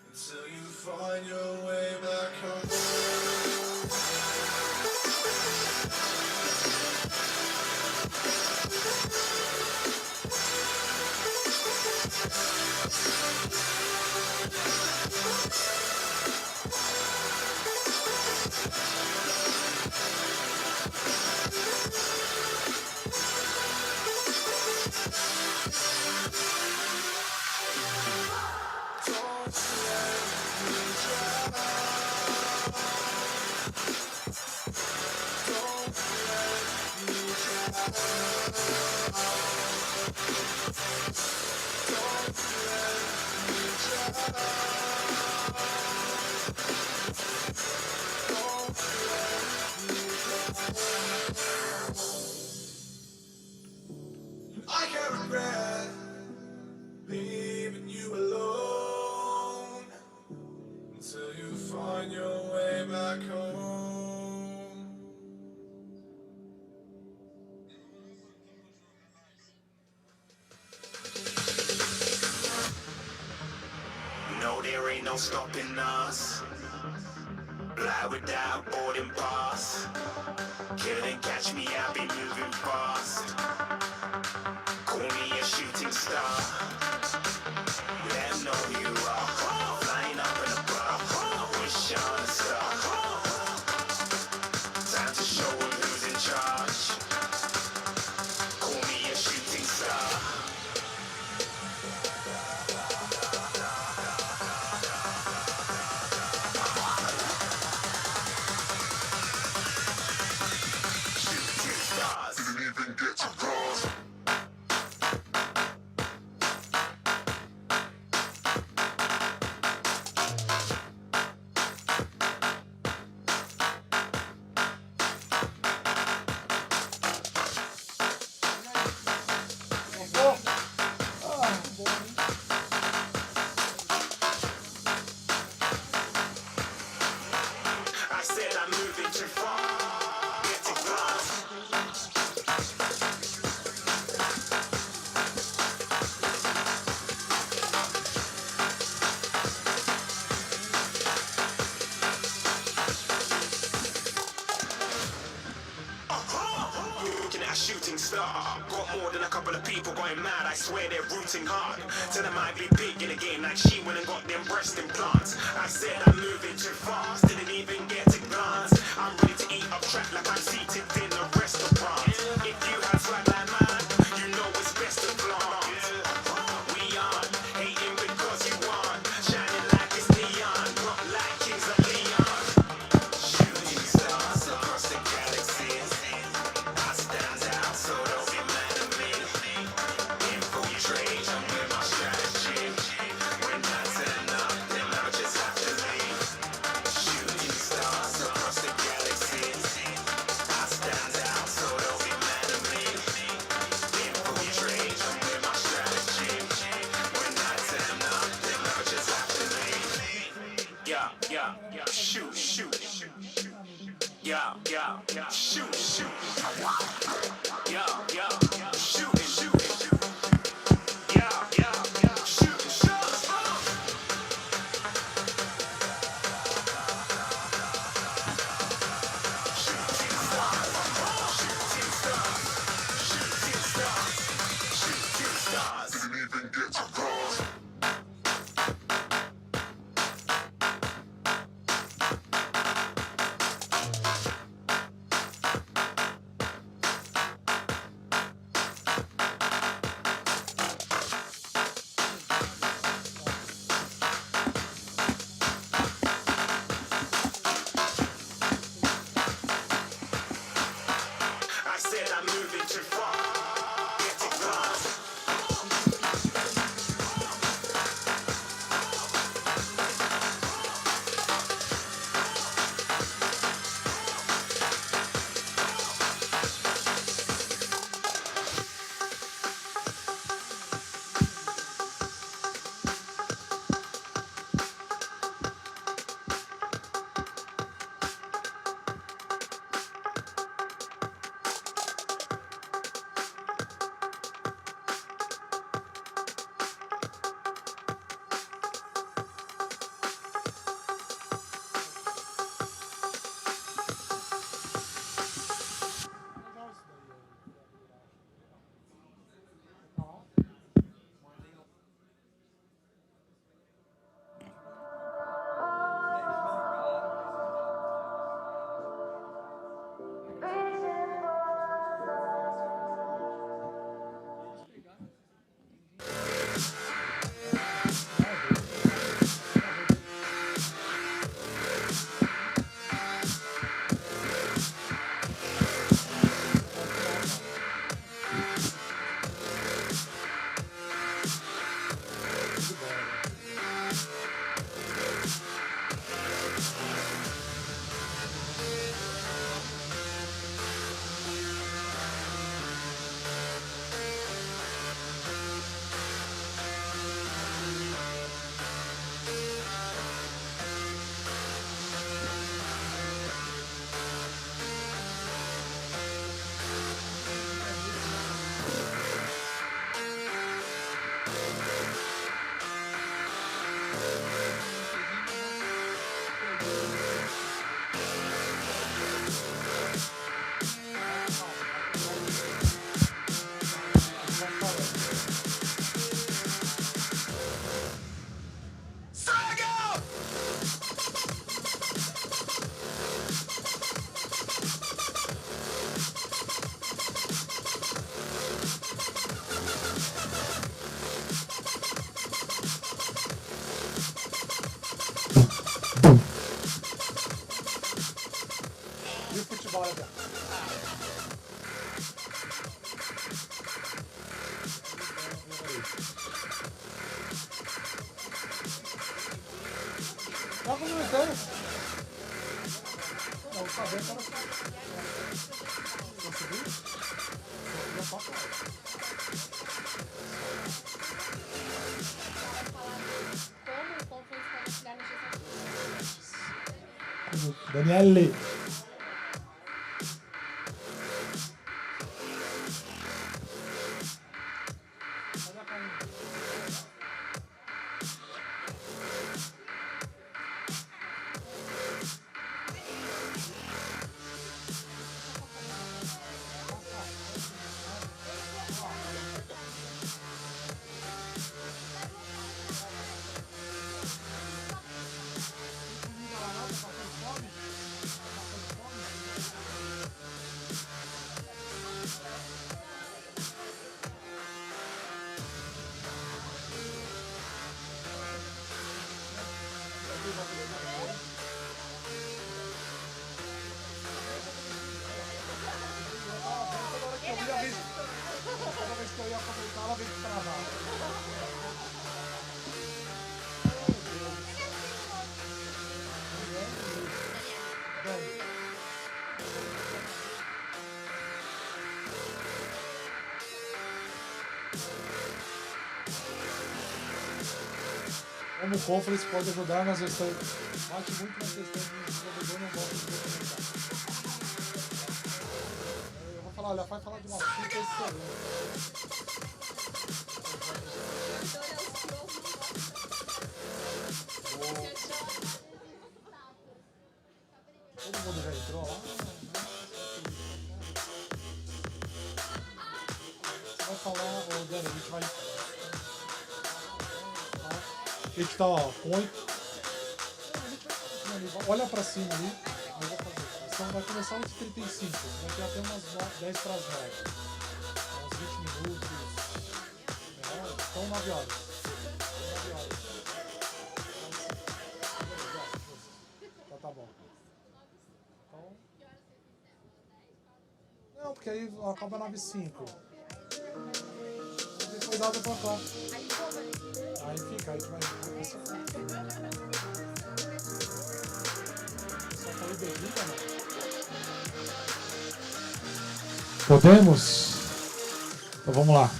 Until you find your way back home. I can't regret leaving you alone until you find your way back home.
No, there ain't no stopping us. Fly without boarding pass. Couldn't catch me, I'll be moving fast. Call me a shooting star. Let 'em know who you are. Flying up in a bar. I wish on a star. Time to show 'em who's in charge. Call me a shooting star. Shooting stars. Didn't even get to cross. I said I'm moving too far. Getting lost. Looking at a shooting star. Got more than a couple of people going mad. I swear they're rooting hard. Tell them I be big in the game like she went and got them breast implants. I said I'm moving too fast. Didn't even get to glance. I'm ready to eat up track like I'm seated in a restaurant. If you had swag like mine, you know it's best to flaunt. We aren't hating because you aren't. Shining like it's neon, not like Kings of Leon. Shooting stars across the galaxy. I stand out, so don't be mad at me. Infiltrate, I'm with my strategy. When I turn up, then I just have to leave. Shooting stars across the galaxy. I stand out, so don't be mad at me. Infiltrate, I'm with my strategy. When I turn up, then I just have to leave. Yeah, shoot, shoot. Yeah, shoot, shoot. Yeah, shoot, shoot. Yeah, shoot, shoot. Didn't even get to cross.
E o futebol é bom. Tá comentando? Não, o cabelo tá conseguiu? Conseguiu só Daniele. Toda vez que eu ia comentar, ela veio travar. Como o Conference pode ajudar nas questões, bate muito nas questões de desenvolvedor não gosta de documentar. Eu vou falar, olha, vai falar de uma fita excelente. Todo mundo já entrou lá? Você vai falar, ô Dani, a gente vai... A gente tá, ó, com 8. Olha pra cima ali. Eu vou fazer. Então vai começar 8h35. Vai ter até umas 10 para as 9. Uns 20 minutos. Então 9 horas. 9 horas. Então tá bom. Então... Não, porque aí acaba 9h05. Depois dá o plantão. Aí fica, aí tu vai... Só falei bebida, né? Podemos? Então vamos lá.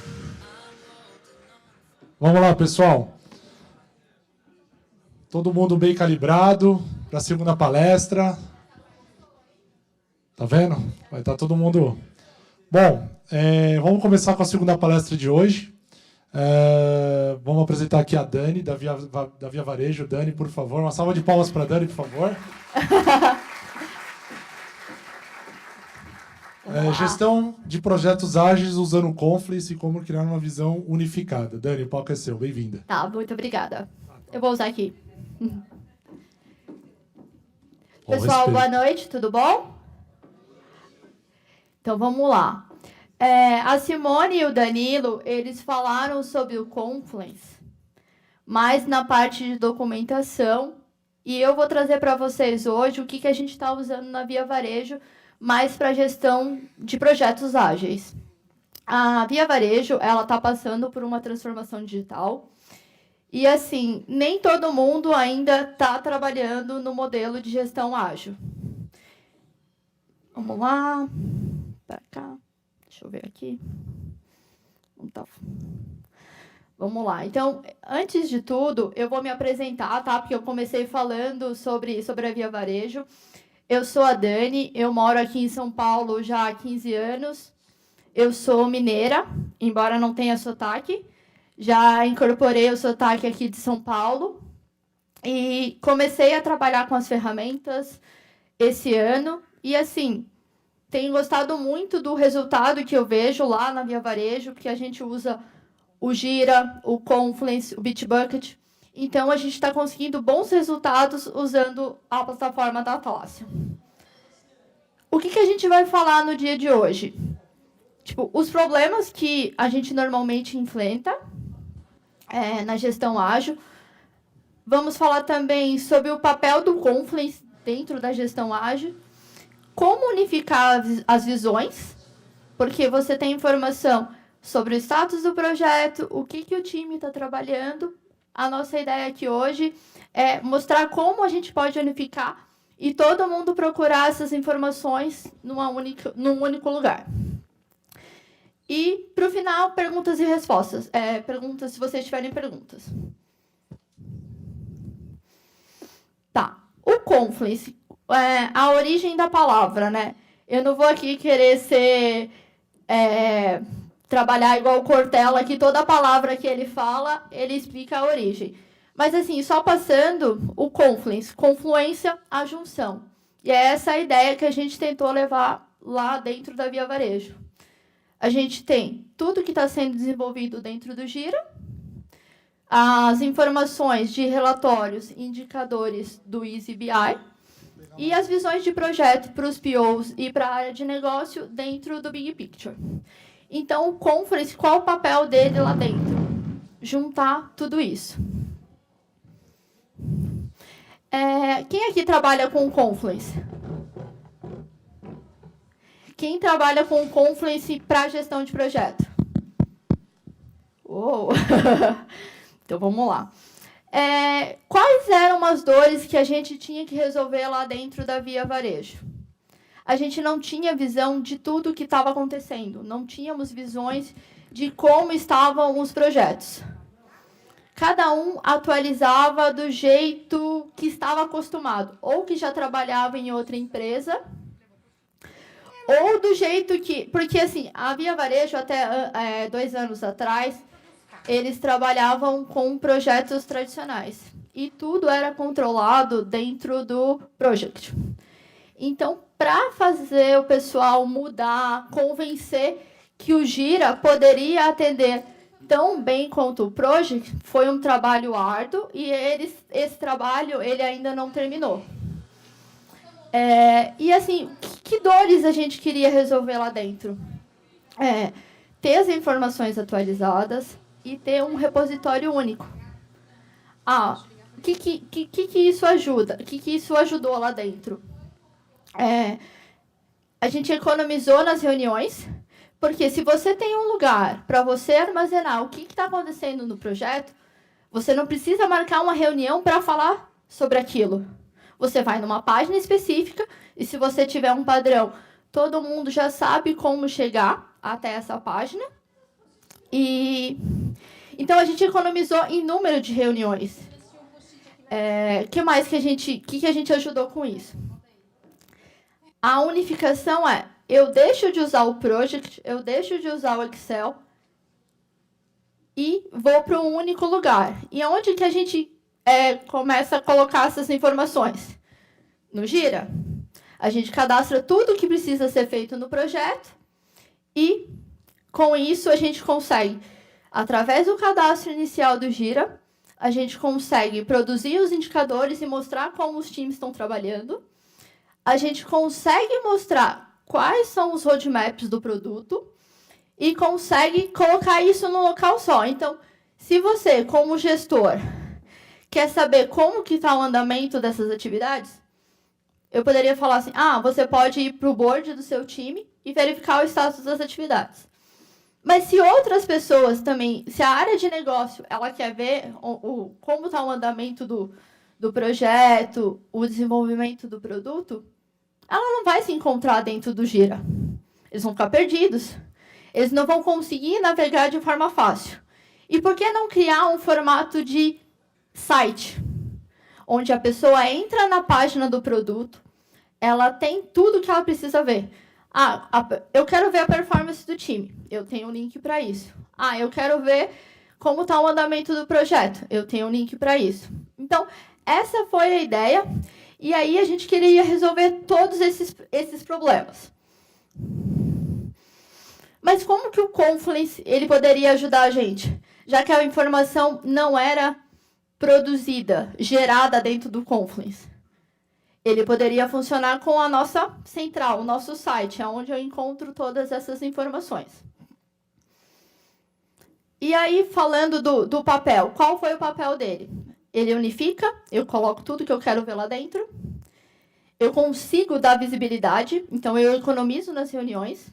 Vamos lá, pessoal. Todo mundo bem calibrado para a segunda palestra. Tá vendo? Vai estar todo mundo... Bom, vamos começar com a segunda palestra de hoje. Vamos apresentar aqui a Dani, da Via Varejo. Dani, por favor. Uma salva de palmas para a Dani, por favor. Gestão de projetos ágeis usando o Confluence e como criar uma visão unificada. Dani, o palco é seu. Bem-vinda.
Tá, muito obrigada. Eu vou usar aqui. Pessoal, boa noite, tudo bom? Então, vamos lá. A Simone e o Danilo, eles falaram sobre o Confluence, mais na parte de documentação, e eu vou trazer para vocês hoje o que a gente está usando na Via Varejo, mais para gestão de projetos ágeis. A Via Varejo, ela está passando por uma transformação digital, e assim, nem todo mundo ainda está trabalhando no modelo de gestão ágil. Vamos lá, para cá. Deixa eu ver aqui. Vamos lá. Então, antes de tudo, eu vou me apresentar, tá? Porque eu comecei falando sobre a Via Varejo. Eu sou a Dani, eu moro aqui em São Paulo já há 15 anos. Eu sou mineira, embora não tenha sotaque. Já incorporei o sotaque aqui de São Paulo. E comecei a trabalhar com as ferramentas esse ano. E, assim, tenho gostado muito do resultado que eu vejo lá na Via Varejo, porque a gente usa o Gira, o Confluence, o Bitbucket. Então, a gente está conseguindo bons resultados usando a plataforma da Atlassian. O que a gente vai falar no dia de hoje? Tipo, os problemas que a gente normalmente enfrenta na gestão ágil. Vamos falar também sobre o papel do Confluence dentro da gestão ágil. Como unificar as visões, porque você tem informação sobre o status do projeto, o que o time está trabalhando. A nossa ideia aqui hoje é mostrar como a gente pode unificar e todo mundo procurar essas informações num único lugar. E, para o final, perguntas e respostas. Perguntas, se vocês tiverem perguntas. Tá. O Confluence, a origem da palavra, né? Eu não vou aqui querer trabalhar igual o Cortella, que toda palavra que ele fala, ele explica a origem. Mas, assim, só passando, o Confluence, confluência, a junção. E é essa a ideia que a gente tentou levar lá dentro da Via Varejo. A gente tem tudo que está sendo desenvolvido dentro do Gira, as informações de relatórios, indicadores do EasyBI e as visões de projeto para os POs e para a área de negócio dentro do Big Picture. Então, o Confluence, qual o papel dele lá dentro? Juntar tudo isso. Quem aqui trabalha com o Confluence? Quem trabalha com o Confluence para gestão de projeto? Uou. Então, vamos lá. Quais eram as dores que a gente tinha que resolver lá dentro da Via Varejo? A gente não tinha visão de tudo o que estava acontecendo. Não tínhamos visões de como estavam os projetos. Cada um atualizava do jeito que estava acostumado. Ou que já trabalhava em outra empresa, ou do jeito que... Porque, assim, a Via Varejo, até 2 anos atrás, eles trabalhavam com projetos tradicionais. E tudo era controlado dentro do Project. Então, para fazer o pessoal mudar, convencer que o Gira poderia atender tão bem quanto o Project, foi um trabalho árduo e esse trabalho ele ainda não terminou. E, assim, que dores a gente queria resolver lá dentro? Ter as informações atualizadas e ter um repositório único. O que isso ajuda? O que isso ajudou lá dentro? A gente economizou nas reuniões, porque se você tem um lugar para você armazenar o que está acontecendo no projeto, você não precisa marcar uma reunião para falar sobre aquilo. Você vai numa página específica e, se você tiver um padrão, todo mundo já sabe como chegar até essa página. Então, a gente economizou em número de reuniões. Que mais que a gente ajudou com isso? A unificação eu deixo de usar o Project, eu deixo de usar o Excel e vou para um único lugar. E onde que a gente começa a colocar essas informações? No Gira. A gente cadastra tudo o que precisa ser feito no projeto e, com isso, a gente consegue, através do cadastro inicial do Gira, a gente consegue produzir os indicadores e mostrar como os times estão trabalhando. A gente consegue mostrar quais são os roadmaps do produto e consegue colocar isso num local só. Então, se você, como gestor, quer saber como que está o andamento dessas atividades, eu poderia falar assim, você pode ir para o board do seu time e verificar o status das atividades. Mas se outras pessoas também, se a área de negócio ela quer ver como está o andamento do projeto, o desenvolvimento do produto, ela não vai se encontrar dentro do Gira. Eles vão ficar perdidos. Eles não vão conseguir navegar de forma fácil. E por que não criar um formato de site, onde a pessoa entra na página do produto, ela tem tudo que ela precisa ver. Eu quero ver a performance do time. Eu tenho um link para isso. Eu quero ver como está o andamento do projeto. Eu tenho um link para isso. Então, essa foi a ideia. E aí a gente queria resolver todos esses problemas. Mas como que o Confluence ele poderia ajudar a gente? Já que a informação não era produzida, gerada dentro do Confluence. Ele poderia funcionar com a nossa central, o nosso site, onde eu encontro todas essas informações. E aí, falando do papel, qual foi o papel dele? Ele unifica, eu coloco tudo que eu quero ver lá dentro. Eu consigo dar visibilidade, então eu economizo nas reuniões.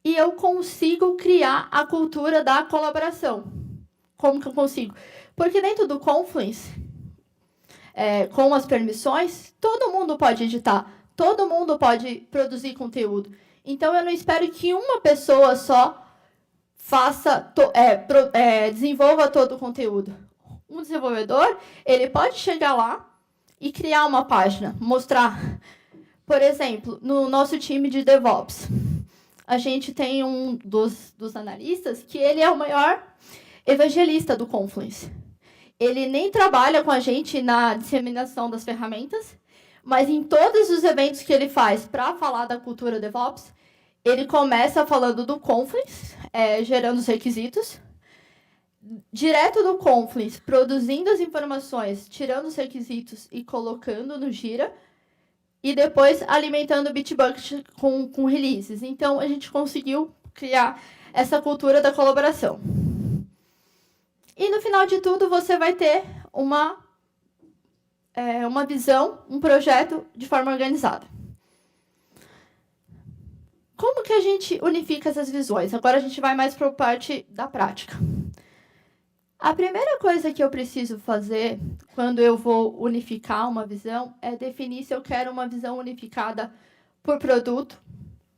E eu consigo criar a cultura da colaboração. Como que eu consigo? Porque dentro do Confluence, com as permissões, todo mundo pode editar, todo mundo pode produzir conteúdo. Então, eu não espero que uma pessoa só desenvolva todo o conteúdo. Um desenvolvedor, ele pode chegar lá e criar uma página, mostrar. Por exemplo, no nosso time de DevOps, a gente tem um dos analistas que ele é o maior evangelista do Confluence. Ele nem trabalha com a gente na disseminação das ferramentas, mas em todos os eventos que ele faz para falar da cultura DevOps, ele começa falando do Confluence, gerando os requisitos, direto do Confluence, produzindo as informações, tirando os requisitos e colocando no Gira, e depois alimentando o Bitbucket com releases. Então, a gente conseguiu criar essa cultura da colaboração. E, no final de tudo, você vai ter uma visão, um projeto de forma organizada. Como que a gente unifica essas visões? Agora a gente vai mais para a parte da prática. A primeira coisa que eu preciso fazer quando eu vou unificar uma visão é definir se eu quero uma visão unificada por produto,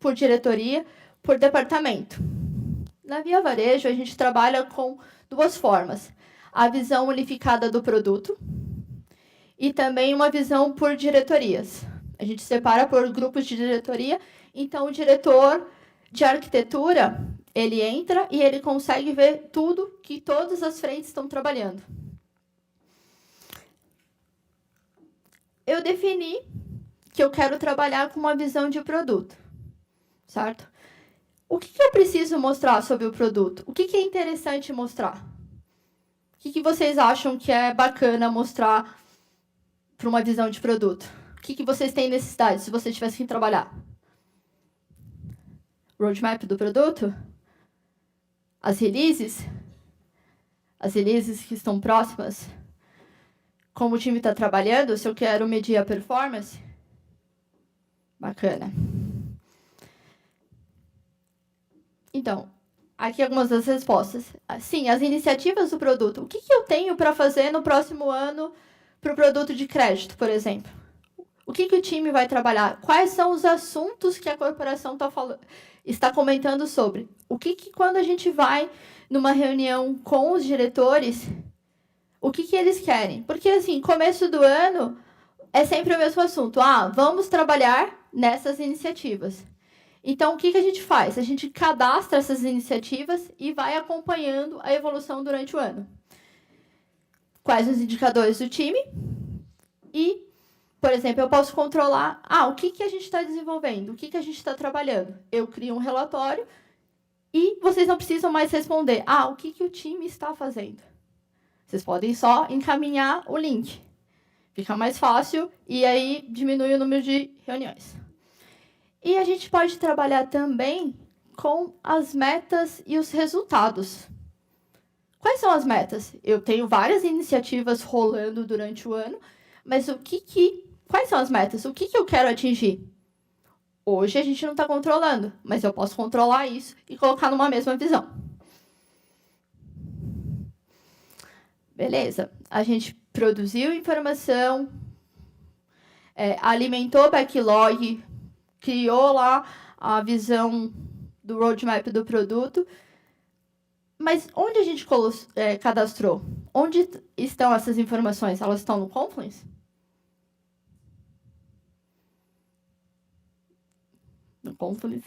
por diretoria, por departamento. Na Via Varejo, a gente trabalha com duas formas. A visão unificada do produto e também uma visão por diretorias. A gente separa por grupos de diretoria. Então, o diretor de arquitetura, ele entra e ele consegue ver tudo que todas as frentes estão trabalhando. Eu defini que eu quero trabalhar com uma visão de produto, certo? O que eu preciso mostrar sobre o produto? O que é interessante mostrar? O que vocês acham que é bacana mostrar para uma visão de produto? O que vocês têm necessidade se vocês tivessem que trabalhar? Roadmap do produto? As releases? As releases que estão próximas? Como o time está trabalhando? Se eu quero medir a performance? Bacana. Então, aqui algumas das respostas. Sim, as iniciativas do produto. O que eu tenho para fazer no próximo ano para o produto de crédito, por exemplo? O que o time vai trabalhar? Quais são os assuntos que a corporação está comentando sobre? O que quando a gente vai numa reunião com os diretores, o que eles querem? Porque, assim, começo do ano é sempre o mesmo assunto. Vamos trabalhar nessas iniciativas. Então, o que a gente faz? A gente cadastra essas iniciativas e vai acompanhando a evolução durante o ano. Quais os indicadores do time? E, por exemplo, eu posso controlar o que a gente está desenvolvendo, o que a gente está trabalhando. Eu crio um relatório e vocês não precisam mais responder o que o time está fazendo. Vocês podem só encaminhar o link. Fica mais fácil e aí diminui o número de reuniões. E a gente pode trabalhar também com as metas e os resultados. Quais são as metas? Eu tenho várias iniciativas rolando durante o ano, mas quais são as metas? O que eu quero atingir? Hoje a gente não está controlando, mas eu posso controlar isso e colocar numa mesma visão. Beleza. A gente produziu informação, alimentou o backlog, criou lá a visão do roadmap do produto. Mas onde a gente cadastrou? Onde estão essas informações? Elas estão no Confluence? No Confluence.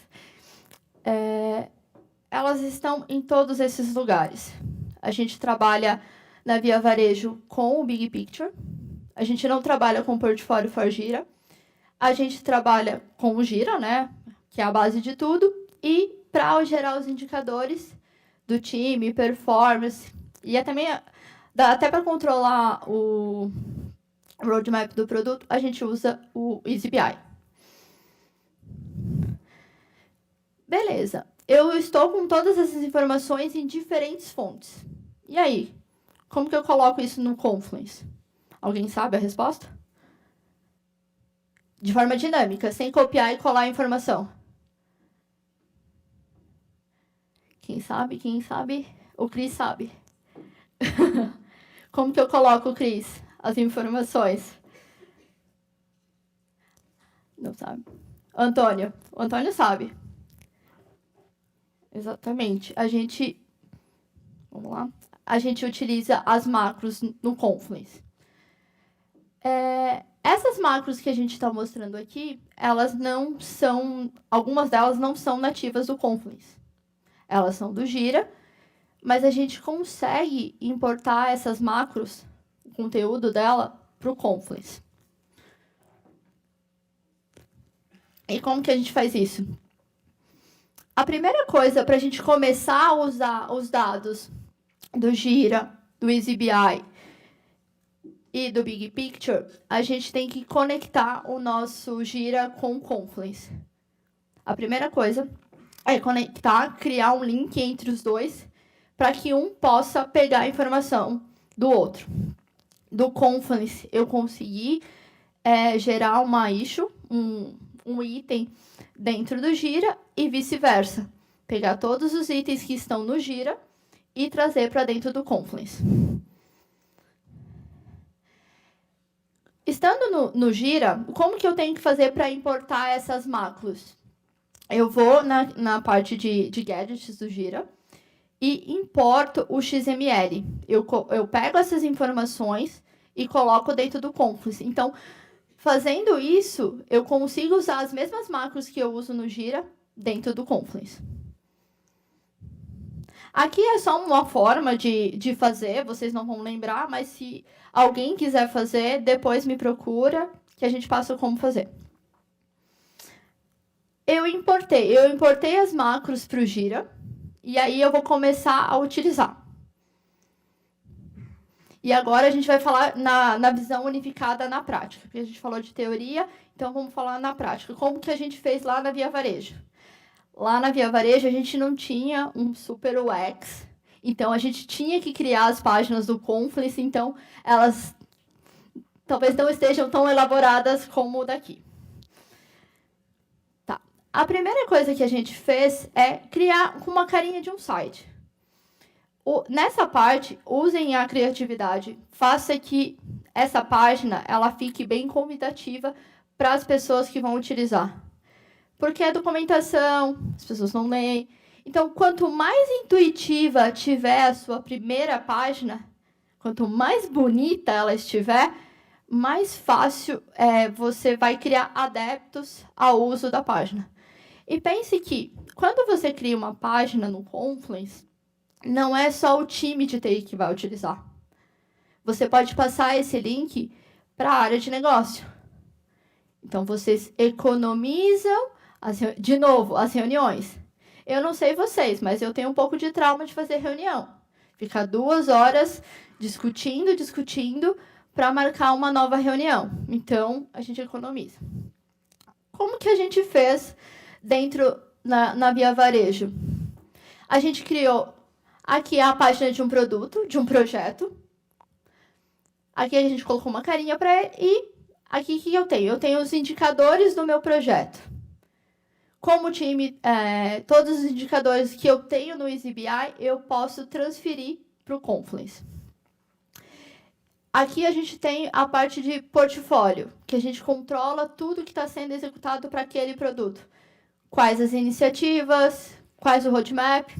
Elas estão em todos esses lugares. A gente trabalha na Via Varejo com o Big Picture. A gente não trabalha com Portfólio for Gira. A gente trabalha com o Gira, né, que é a base de tudo, e para gerar os indicadores do time, performance, e também dá até para controlar o roadmap do produto, a gente usa o EasyBI. Beleza. Eu estou com todas essas informações em diferentes fontes. E aí? Como que eu coloco isso no Confluence? Alguém sabe a resposta? De forma dinâmica, sem copiar e colar a informação. Quem sabe? Quem sabe? O Cris sabe. Como que eu coloco, Cris, as informações? Não sabe. Antônio. O Antônio sabe. Exatamente. Vamos lá. A gente utiliza as macros no Confluence. Essas macros que a gente está mostrando aqui, algumas delas não são nativas do Confluence. Elas são do Gira, mas a gente consegue importar essas macros, o conteúdo dela, para o Confluence. E como que a gente faz isso? A primeira coisa para a gente começar a usar os dados do Gira, do EasyBI e do Big Picture, a gente tem que conectar o nosso Gira com o Confluence. A primeira coisa é conectar, criar um link entre os dois, para que um possa pegar a informação do outro. Do Confluence, eu consegui gerar uma issue, um item dentro do Gira e vice-versa. Pegar todos os itens que estão no Gira e trazer para dentro do Confluence. Estando no Gira, como que eu tenho que fazer para importar essas macros? Eu vou na parte de gadgets do Gira e importo o XML. Eu pego essas informações e coloco dentro do Confluence. Então, fazendo isso, eu consigo usar as mesmas macros que eu uso no Gira dentro do Confluence. Aqui é só uma forma de fazer, vocês não vão lembrar, mas se alguém quiser fazer, depois me procura, que a gente passa como fazer. Eu importei as macros para o Gira, e aí eu vou começar a utilizar. E agora a gente vai falar na visão unificada na prática, porque a gente falou de teoria, então vamos falar na prática. Como que a gente fez lá na Via Varejo? Lá na Via Varejo, a gente não tinha um super UX, então a gente tinha que criar as páginas do Confluence, então elas talvez não estejam tão elaboradas como o daqui. Tá. A primeira coisa que a gente fez é criar uma carinha de um site. Nessa parte, usem a criatividade, faça que essa página ela fique bem convidativa para as pessoas que vão utilizar. Porque é documentação, as pessoas não leem. Então, quanto mais intuitiva tiver a sua primeira página, quanto mais bonita ela estiver, mais fácil você vai criar adeptos ao uso da página. E pense que, quando você cria uma página no Confluence, não é só o time de TI que vai utilizar. Você pode passar esse link para a área de negócio. Então, vocês economizam, de novo, as reuniões. Eu não sei vocês, mas eu tenho um pouco de trauma de fazer reunião. Ficar 2 horas discutindo, para marcar uma nova reunião. Então, a gente economiza. Como que a gente fez na Via Varejo? A gente criou aqui a página de um produto, de um projeto. Aqui a gente colocou uma carinha para ele. E aqui o que eu tenho? Eu tenho os indicadores do meu projeto. Como time, todos os indicadores que eu tenho no EasyBI, eu posso transferir para o Confluence. Aqui a gente tem a parte de portfólio, que a gente controla tudo que está sendo executado para aquele produto. Quais as iniciativas, quais o roadmap.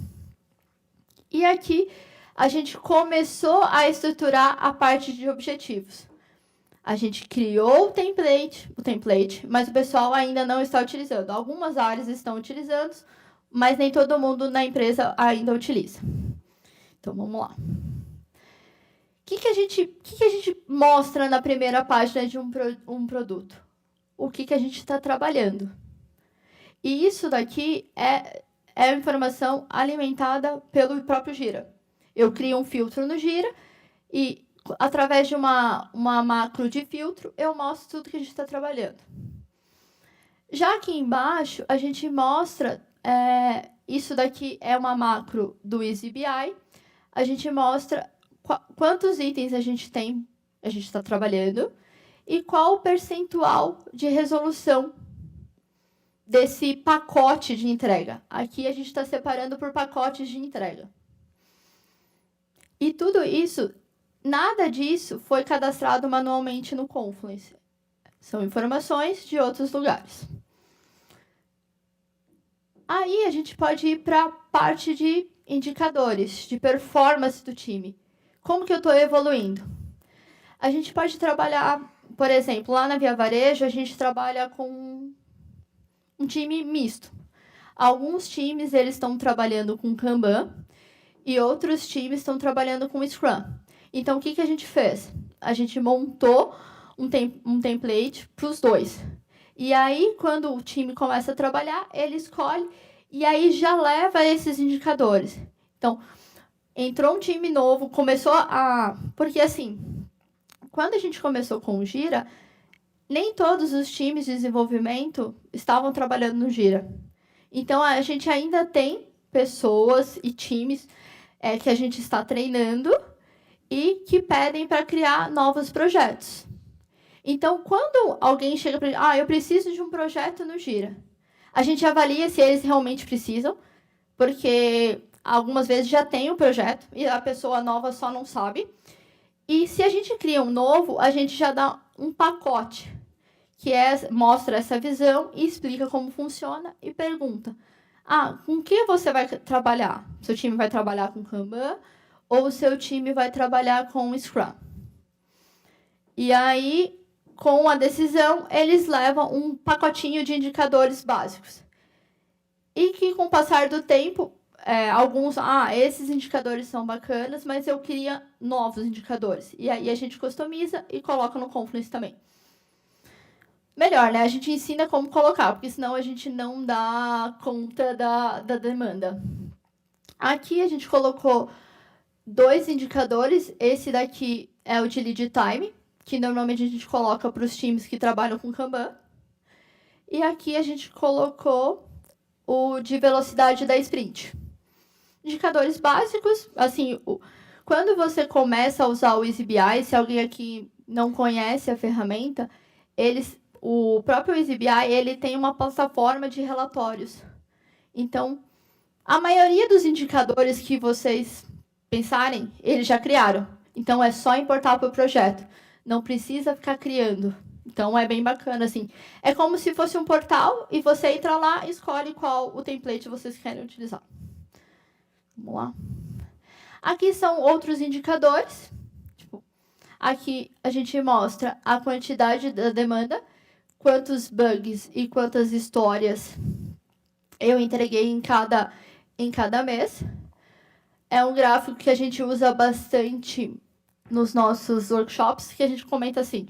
E aqui a gente começou a estruturar a parte de objetivos. A gente criou o template, mas o pessoal ainda não está utilizando. Algumas áreas estão utilizando, mas nem todo mundo na empresa ainda utiliza. Então, vamos lá. que a gente mostra na primeira página de um produto? O que a gente está trabalhando. E isso daqui é informação alimentada pelo próprio Gira. Eu crio um filtro no Gira e, através de uma macro de filtro, eu mostro tudo que a gente está trabalhando. Já aqui embaixo, a gente mostra... isso daqui é uma macro do EasyBI. A gente mostra quantos itens a gente está trabalhando e qual o percentual de resolução desse pacote de entrega. Aqui a gente está separando por pacotes de entrega. E tudo isso, nada disso foi cadastrado manualmente no Confluence. São informações de outros lugares. Aí a gente pode ir para a parte de indicadores, de performance do time. Como que eu estou evoluindo? A gente pode trabalhar, por exemplo, lá na Via Varejo, a gente trabalha com um time misto. Alguns times eles estão trabalhando com Kanban e outros times estão trabalhando com Scrum. Então, o que a gente fez? A gente montou um template para os dois. E aí, quando o time começa a trabalhar, ele escolhe e aí já leva esses indicadores. Então, entrou um time novo, começou a... Porque, assim, quando a gente começou com o Gira, nem todos os times de desenvolvimento estavam trabalhando no Gira. Então, a gente ainda tem pessoas e times que a gente está treinando e que pedem para criar novos projetos. Então, quando alguém chega para eu preciso de um projeto no Gira, a gente avalia se eles realmente precisam, porque algumas vezes já tem um projeto e a pessoa nova só não sabe. E se a gente cria um novo, a gente já dá um pacote, que mostra essa visão e explica como funciona e pergunta: com que você vai trabalhar? Seu time vai trabalhar com Kanban ou o seu time vai trabalhar com Scrum? E aí, com a decisão, eles levam um pacotinho de indicadores básicos. E que, com o passar do tempo, alguns... esses indicadores são bacanas, mas eu queria novos indicadores. E aí a gente customiza e coloca no Confluence também. Melhor, né? A gente ensina como colocar, porque senão a gente não dá conta da demanda. Aqui a gente colocou 2 indicadores. Esse daqui é o de lead time, que normalmente a gente coloca para os times que trabalham com Kanban. E aqui a gente colocou o de velocidade da sprint. Indicadores básicos, assim, quando você começa a usar o EasyBI, se alguém aqui não conhece a ferramenta, o próprio EasyBI ele tem uma plataforma de relatórios. Então, a maioria dos indicadores que vocês pensarem, eles já criaram. Então, é só importar para o projeto. Não precisa ficar criando. Então, é bem bacana, assim. É como se fosse um portal e você entra lá e escolhe qual o template vocês querem utilizar. Vamos lá. Aqui são outros indicadores. Aqui a gente mostra a quantidade da demanda, quantos bugs e quantas histórias eu entreguei em cada mês. É um gráfico que a gente usa bastante nos nossos workshops, que a gente comenta assim: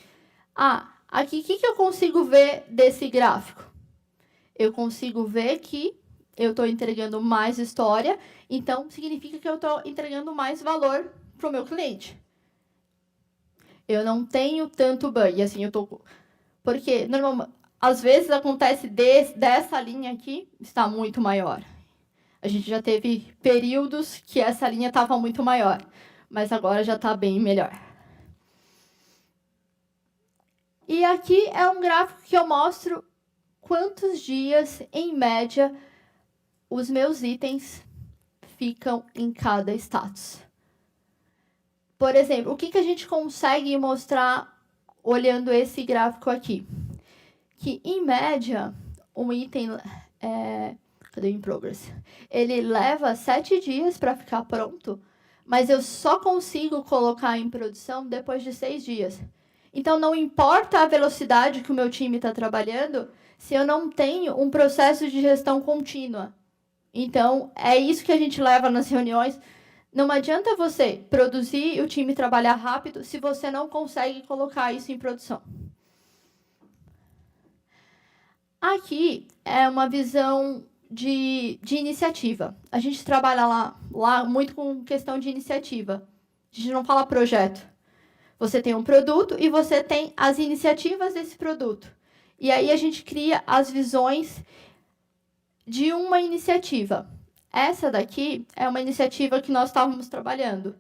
aqui o que eu consigo ver desse gráfico? Eu consigo ver que eu estou entregando mais história, então significa que eu estou entregando mais valor para o meu cliente. Eu não tenho tanto bug, assim, porque, normalmente, às vezes acontece dessa linha aqui, está muito maior. A gente já teve períodos que essa linha estava muito maior, mas agora já está bem melhor. E aqui é um gráfico que eu mostro quantos dias, em média, os meus itens ficam em cada status. Por exemplo, o que a gente consegue mostrar olhando esse gráfico aqui? Que, em média, um item... Cadê o in progress? Ele leva 7 dias para ficar pronto, mas eu só consigo colocar em produção depois de 6 dias. Então, não importa a velocidade que o meu time está trabalhando, se eu não tenho um processo de gestão contínua. Então, é isso que a gente leva nas reuniões. Não adianta você produzir e o time trabalhar rápido se você não consegue colocar isso em produção. Aqui é uma visão de iniciativa. A gente trabalha lá muito com questão de iniciativa. A gente não fala projeto. Você tem um produto e você tem as iniciativas desse produto. E aí a gente cria as visões de uma iniciativa. Essa daqui é uma iniciativa que nós estávamos trabalhando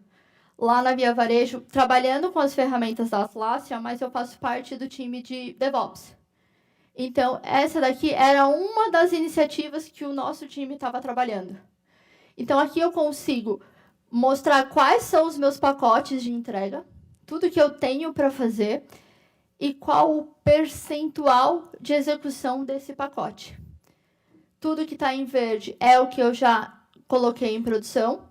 lá na Via Varejo, trabalhando com as ferramentas da Atlassian, mas eu faço parte do time de DevOps. Então, essa daqui era uma das iniciativas que o nosso time estava trabalhando. Então, aqui eu consigo mostrar quais são os meus pacotes de entrega, tudo que eu tenho para fazer e qual o percentual de execução desse pacote. Tudo que está em verde é o que eu já coloquei em produção.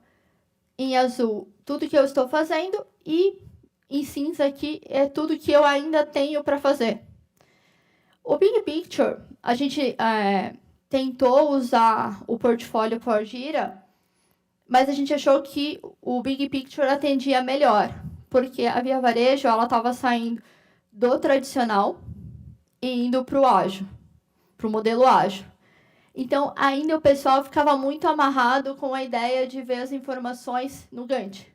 Em azul, tudo que eu estou fazendo. E em cinza aqui é tudo que eu ainda tenho para fazer. O Big Picture, a gente tentou usar o portfólio for Gira, mas a gente achou que o Big Picture atendia melhor, porque a Via Varejo estava saindo do tradicional e indo para o ágil, para o modelo ágil. Então, ainda o pessoal ficava muito amarrado com a ideia de ver as informações no Gantt.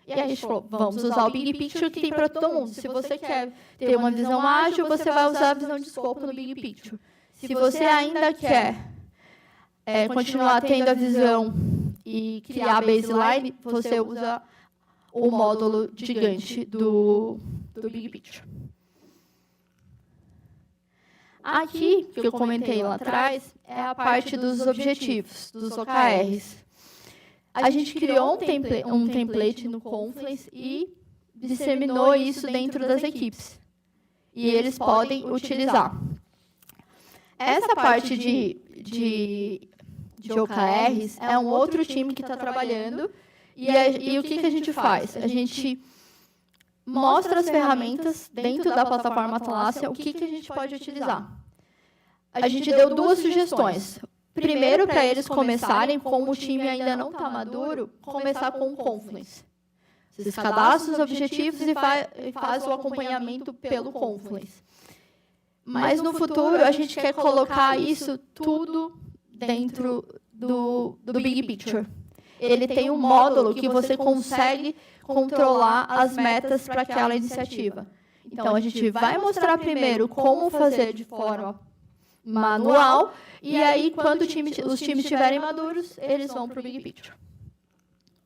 E aí a gente falou, vamos usar o Big Picture que tem para todo mundo. Se você quer ter uma visão ágil, você vai usar a visão de escopo no Big Picture. Se você ainda quer continuar tendo a visão e criar a baseline, você usa o módulo de Gantt do Big Picture. Aqui, que eu comentei lá atrás, é a parte dos objetivos, dos OKRs. A gente criou um template no Confluence e disseminou isso dentro das equipes. E eles podem utilizar. Essa parte de OKRs é um outro time que está trabalhando. E o que a gente faz? A gente mostra as ferramentas dentro da plataforma Atlassian, o que a gente pode utilizar. A gente deu 2 sugestões. Primeiro, para eles começarem, como o time ainda não está maduro, começar com o Confluence. Vocês cadastram os objetivos e faz o acompanhamento pelo Confluence. Mas no futuro, a gente quer colocar isso tudo dentro do Big Picture. Ele tem um módulo que você consegue controlar as metas para aquela iniciativa. Então, a gente vai mostrar primeiro como fazer de forma manual, e aí, quando os times estiverem maduros, eles vão para o Big Picture.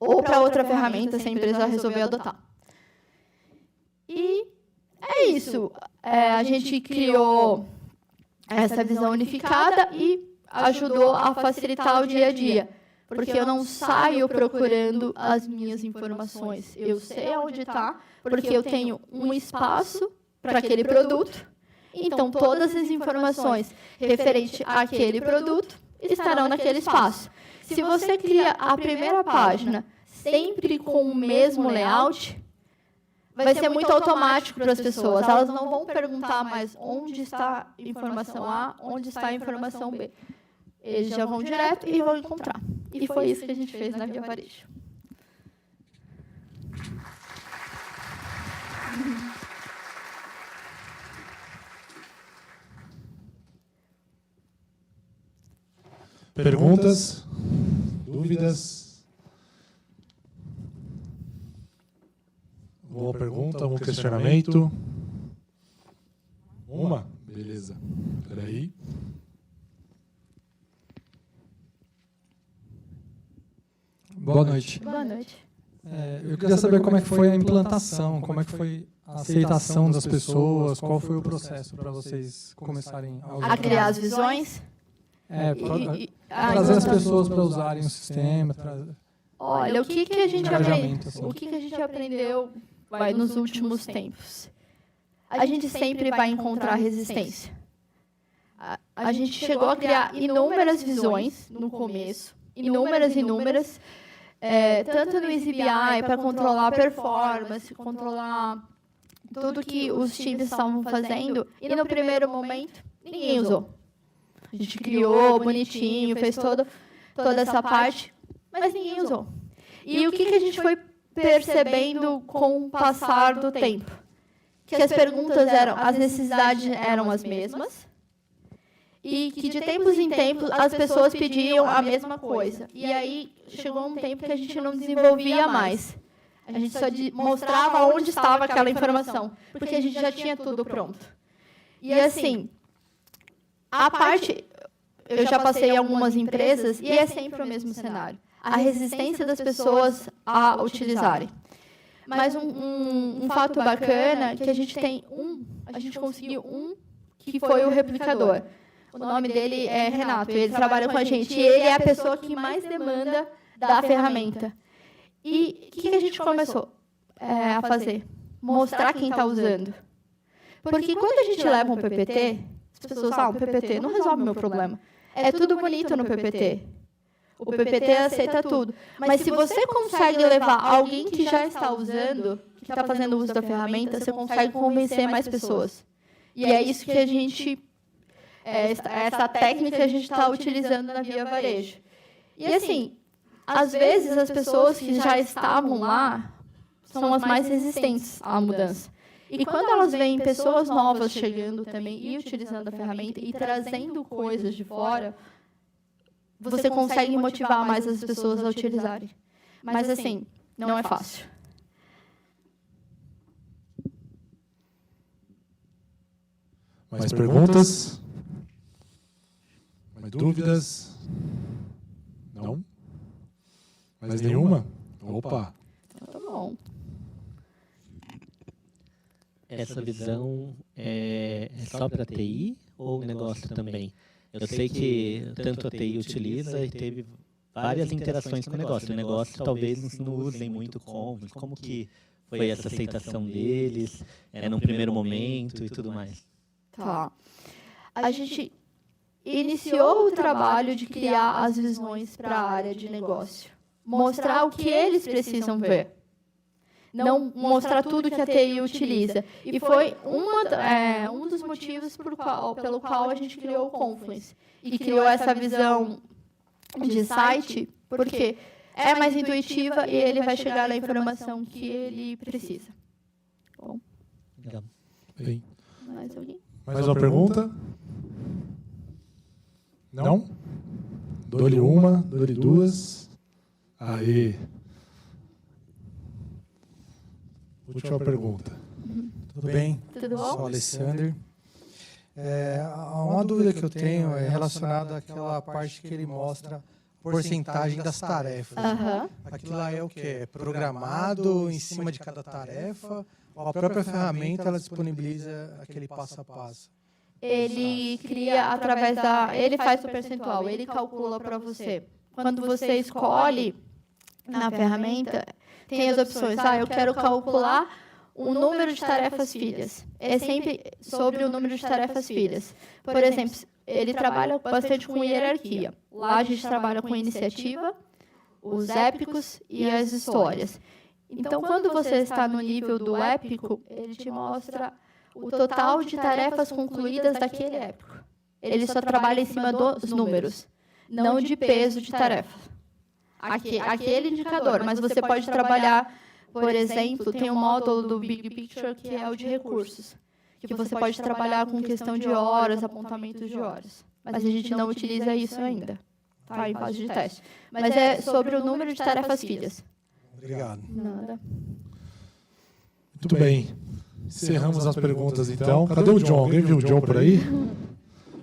Ou para outra ferramenta, se a empresa resolver adotar. E é isso. A gente criou essa visão unificada e ajudou a facilitar o dia a dia. Porque eu não saio procurando as minhas informações. Eu sei onde está, porque eu tenho um espaço para aquele produto. Então, todas as informações referentes àquele produto estarão naquele espaço. Se você cria a primeira página sempre com o mesmo layout, vai ser muito automático para as pessoas. Elas não vão perguntar mais onde está a informação A, onde está a informação B. Eles já vão direto e vão encontrar. E foi isso que a gente fez na Via Varejo.
Perguntas? Dúvidas? Boa pergunta, algum questionamento? Uma? Beleza. Espera aí.
Boa noite.
Boa noite.
Eu queria saber como é que foi a implantação, como é que foi a aceitação das pessoas, qual foi o processo para vocês começarem
a criar as visões?
Trazer as pessoas para usarem o sistema.
Olha, o que a gente aprendeu? O que a gente aprendeu nos últimos tempos? A gente sempre vai encontrar resistência. A gente chegou a criar inúmeras visões no começo, inúmeras, tanto no EasyBI para controlar a performance, controlar tudo que os times estavam fazendo, e no primeiro momento ninguém usou. A gente criou bonitinho, fez toda essa parte, mas ninguém usou. E o que a gente foi percebendo com o passar do tempo? Que as perguntas as necessidades eram as mesmas, e que de tempos em tempos as pessoas pediam a mesma coisa. E aí chegou um tempo que a gente não desenvolvia mais. A gente só mostrava onde estava aquela informação, porque a gente já tinha tudo pronto. E assim, a parte... Eu já passei em algumas empresas e é sempre o mesmo cenário. A resistência das pessoas a utilizarem. Mas um fato bacana é que a gente conseguiu que foi o replicador. O nome dele é Renato, ele trabalha com a gente. E ele é a pessoa que mais demanda da ferramenta. E o que a gente começou a fazer? Mostrar quem está usando. Porque quando a gente leva um PPT, as pessoas falam, PPT não resolve o meu problema. É tudo bonito no PPT. O PPT aceita tudo. Mas se você consegue levar alguém que já está usando, que está fazendo uso da ferramenta, você consegue convencer mais pessoas. E é isso que a gente... essa técnica que a gente está utilizando na Via Varejo. E assim, às vezes as pessoas que já estavam lá são as mais resistentes à mudança. E quando elas veem pessoas novas chegando também e utilizando a ferramenta e trazendo coisas de fora, você consegue motivar mais as pessoas a utilizarem. Mas assim, não é fácil.
Mais perguntas? Mais dúvidas? Não? Mais nenhuma? Opa!
Tá bom.
Essa visão é só para a TI ou negócio também? Eu sei que tanto a TI utiliza e teve várias interações com o negócio. O negócio talvez não usem muito Confluence. Como que foi essa aceitação deles, num primeiro momento e tudo mais?
Tá. A gente iniciou o trabalho de criar as visões para a área de negócio. Mostrar o que eles precisam ver. Não mostrar tudo que a TI utiliza. E foi um dos motivos pelo qual a gente criou o Confluence. E criou essa visão de site, porque é mais intuitiva e ele vai chegar na informação que ele precisa. Bom.
Legal.
Bem.
Mais alguém?
Mais uma pergunta? Não? Dou-lhe uma, dou-lhe duas. Aí. Última pergunta. Tudo bem?
Tudo bom?
Sou o Alessandro. Uma dúvida que eu tenho é relacionada àquela parte que ele mostra a porcentagem das tarefas. Aquilo lá é o quê? É programado em cima de cada tarefa? Ou a própria ferramenta ela disponibiliza aquele passo a passo?
Ele cria ele faz o percentual, ele calcula para você. Quando você escolhe na ferramenta, tem as opções. Eu quero calcular o número de tarefas filhas. É sempre sobre o número de tarefas filhas. Por exemplo, ele trabalha bastante com hierarquia. Lá a gente trabalha com iniciativa, os épicos e as histórias. Então, quando você está no nível do épico, ele te mostra o total de tarefas concluídas daquele épico. Ele só trabalha em cima dos números, não de peso de tarefa. Aquele indicador, mas você pode trabalhar, por exemplo, tem um módulo do Big Picture que é o de recursos, que você pode trabalhar com questão de horas, apontamentos de horas. Mas a gente não utiliza isso ainda. Está em fase de teste. Mas é sobre o número de tarefas filhas.
Obrigado.
Nada.
Muito bem. Encerramos as perguntas, então. Cadê o John? Alguém viu o John por aí?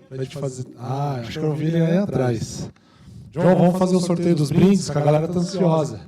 Pra gente fazer... acho que eu vi ele aí atrás. John, vamos fazer o sorteio dos brindes, que a galera está ansiosa.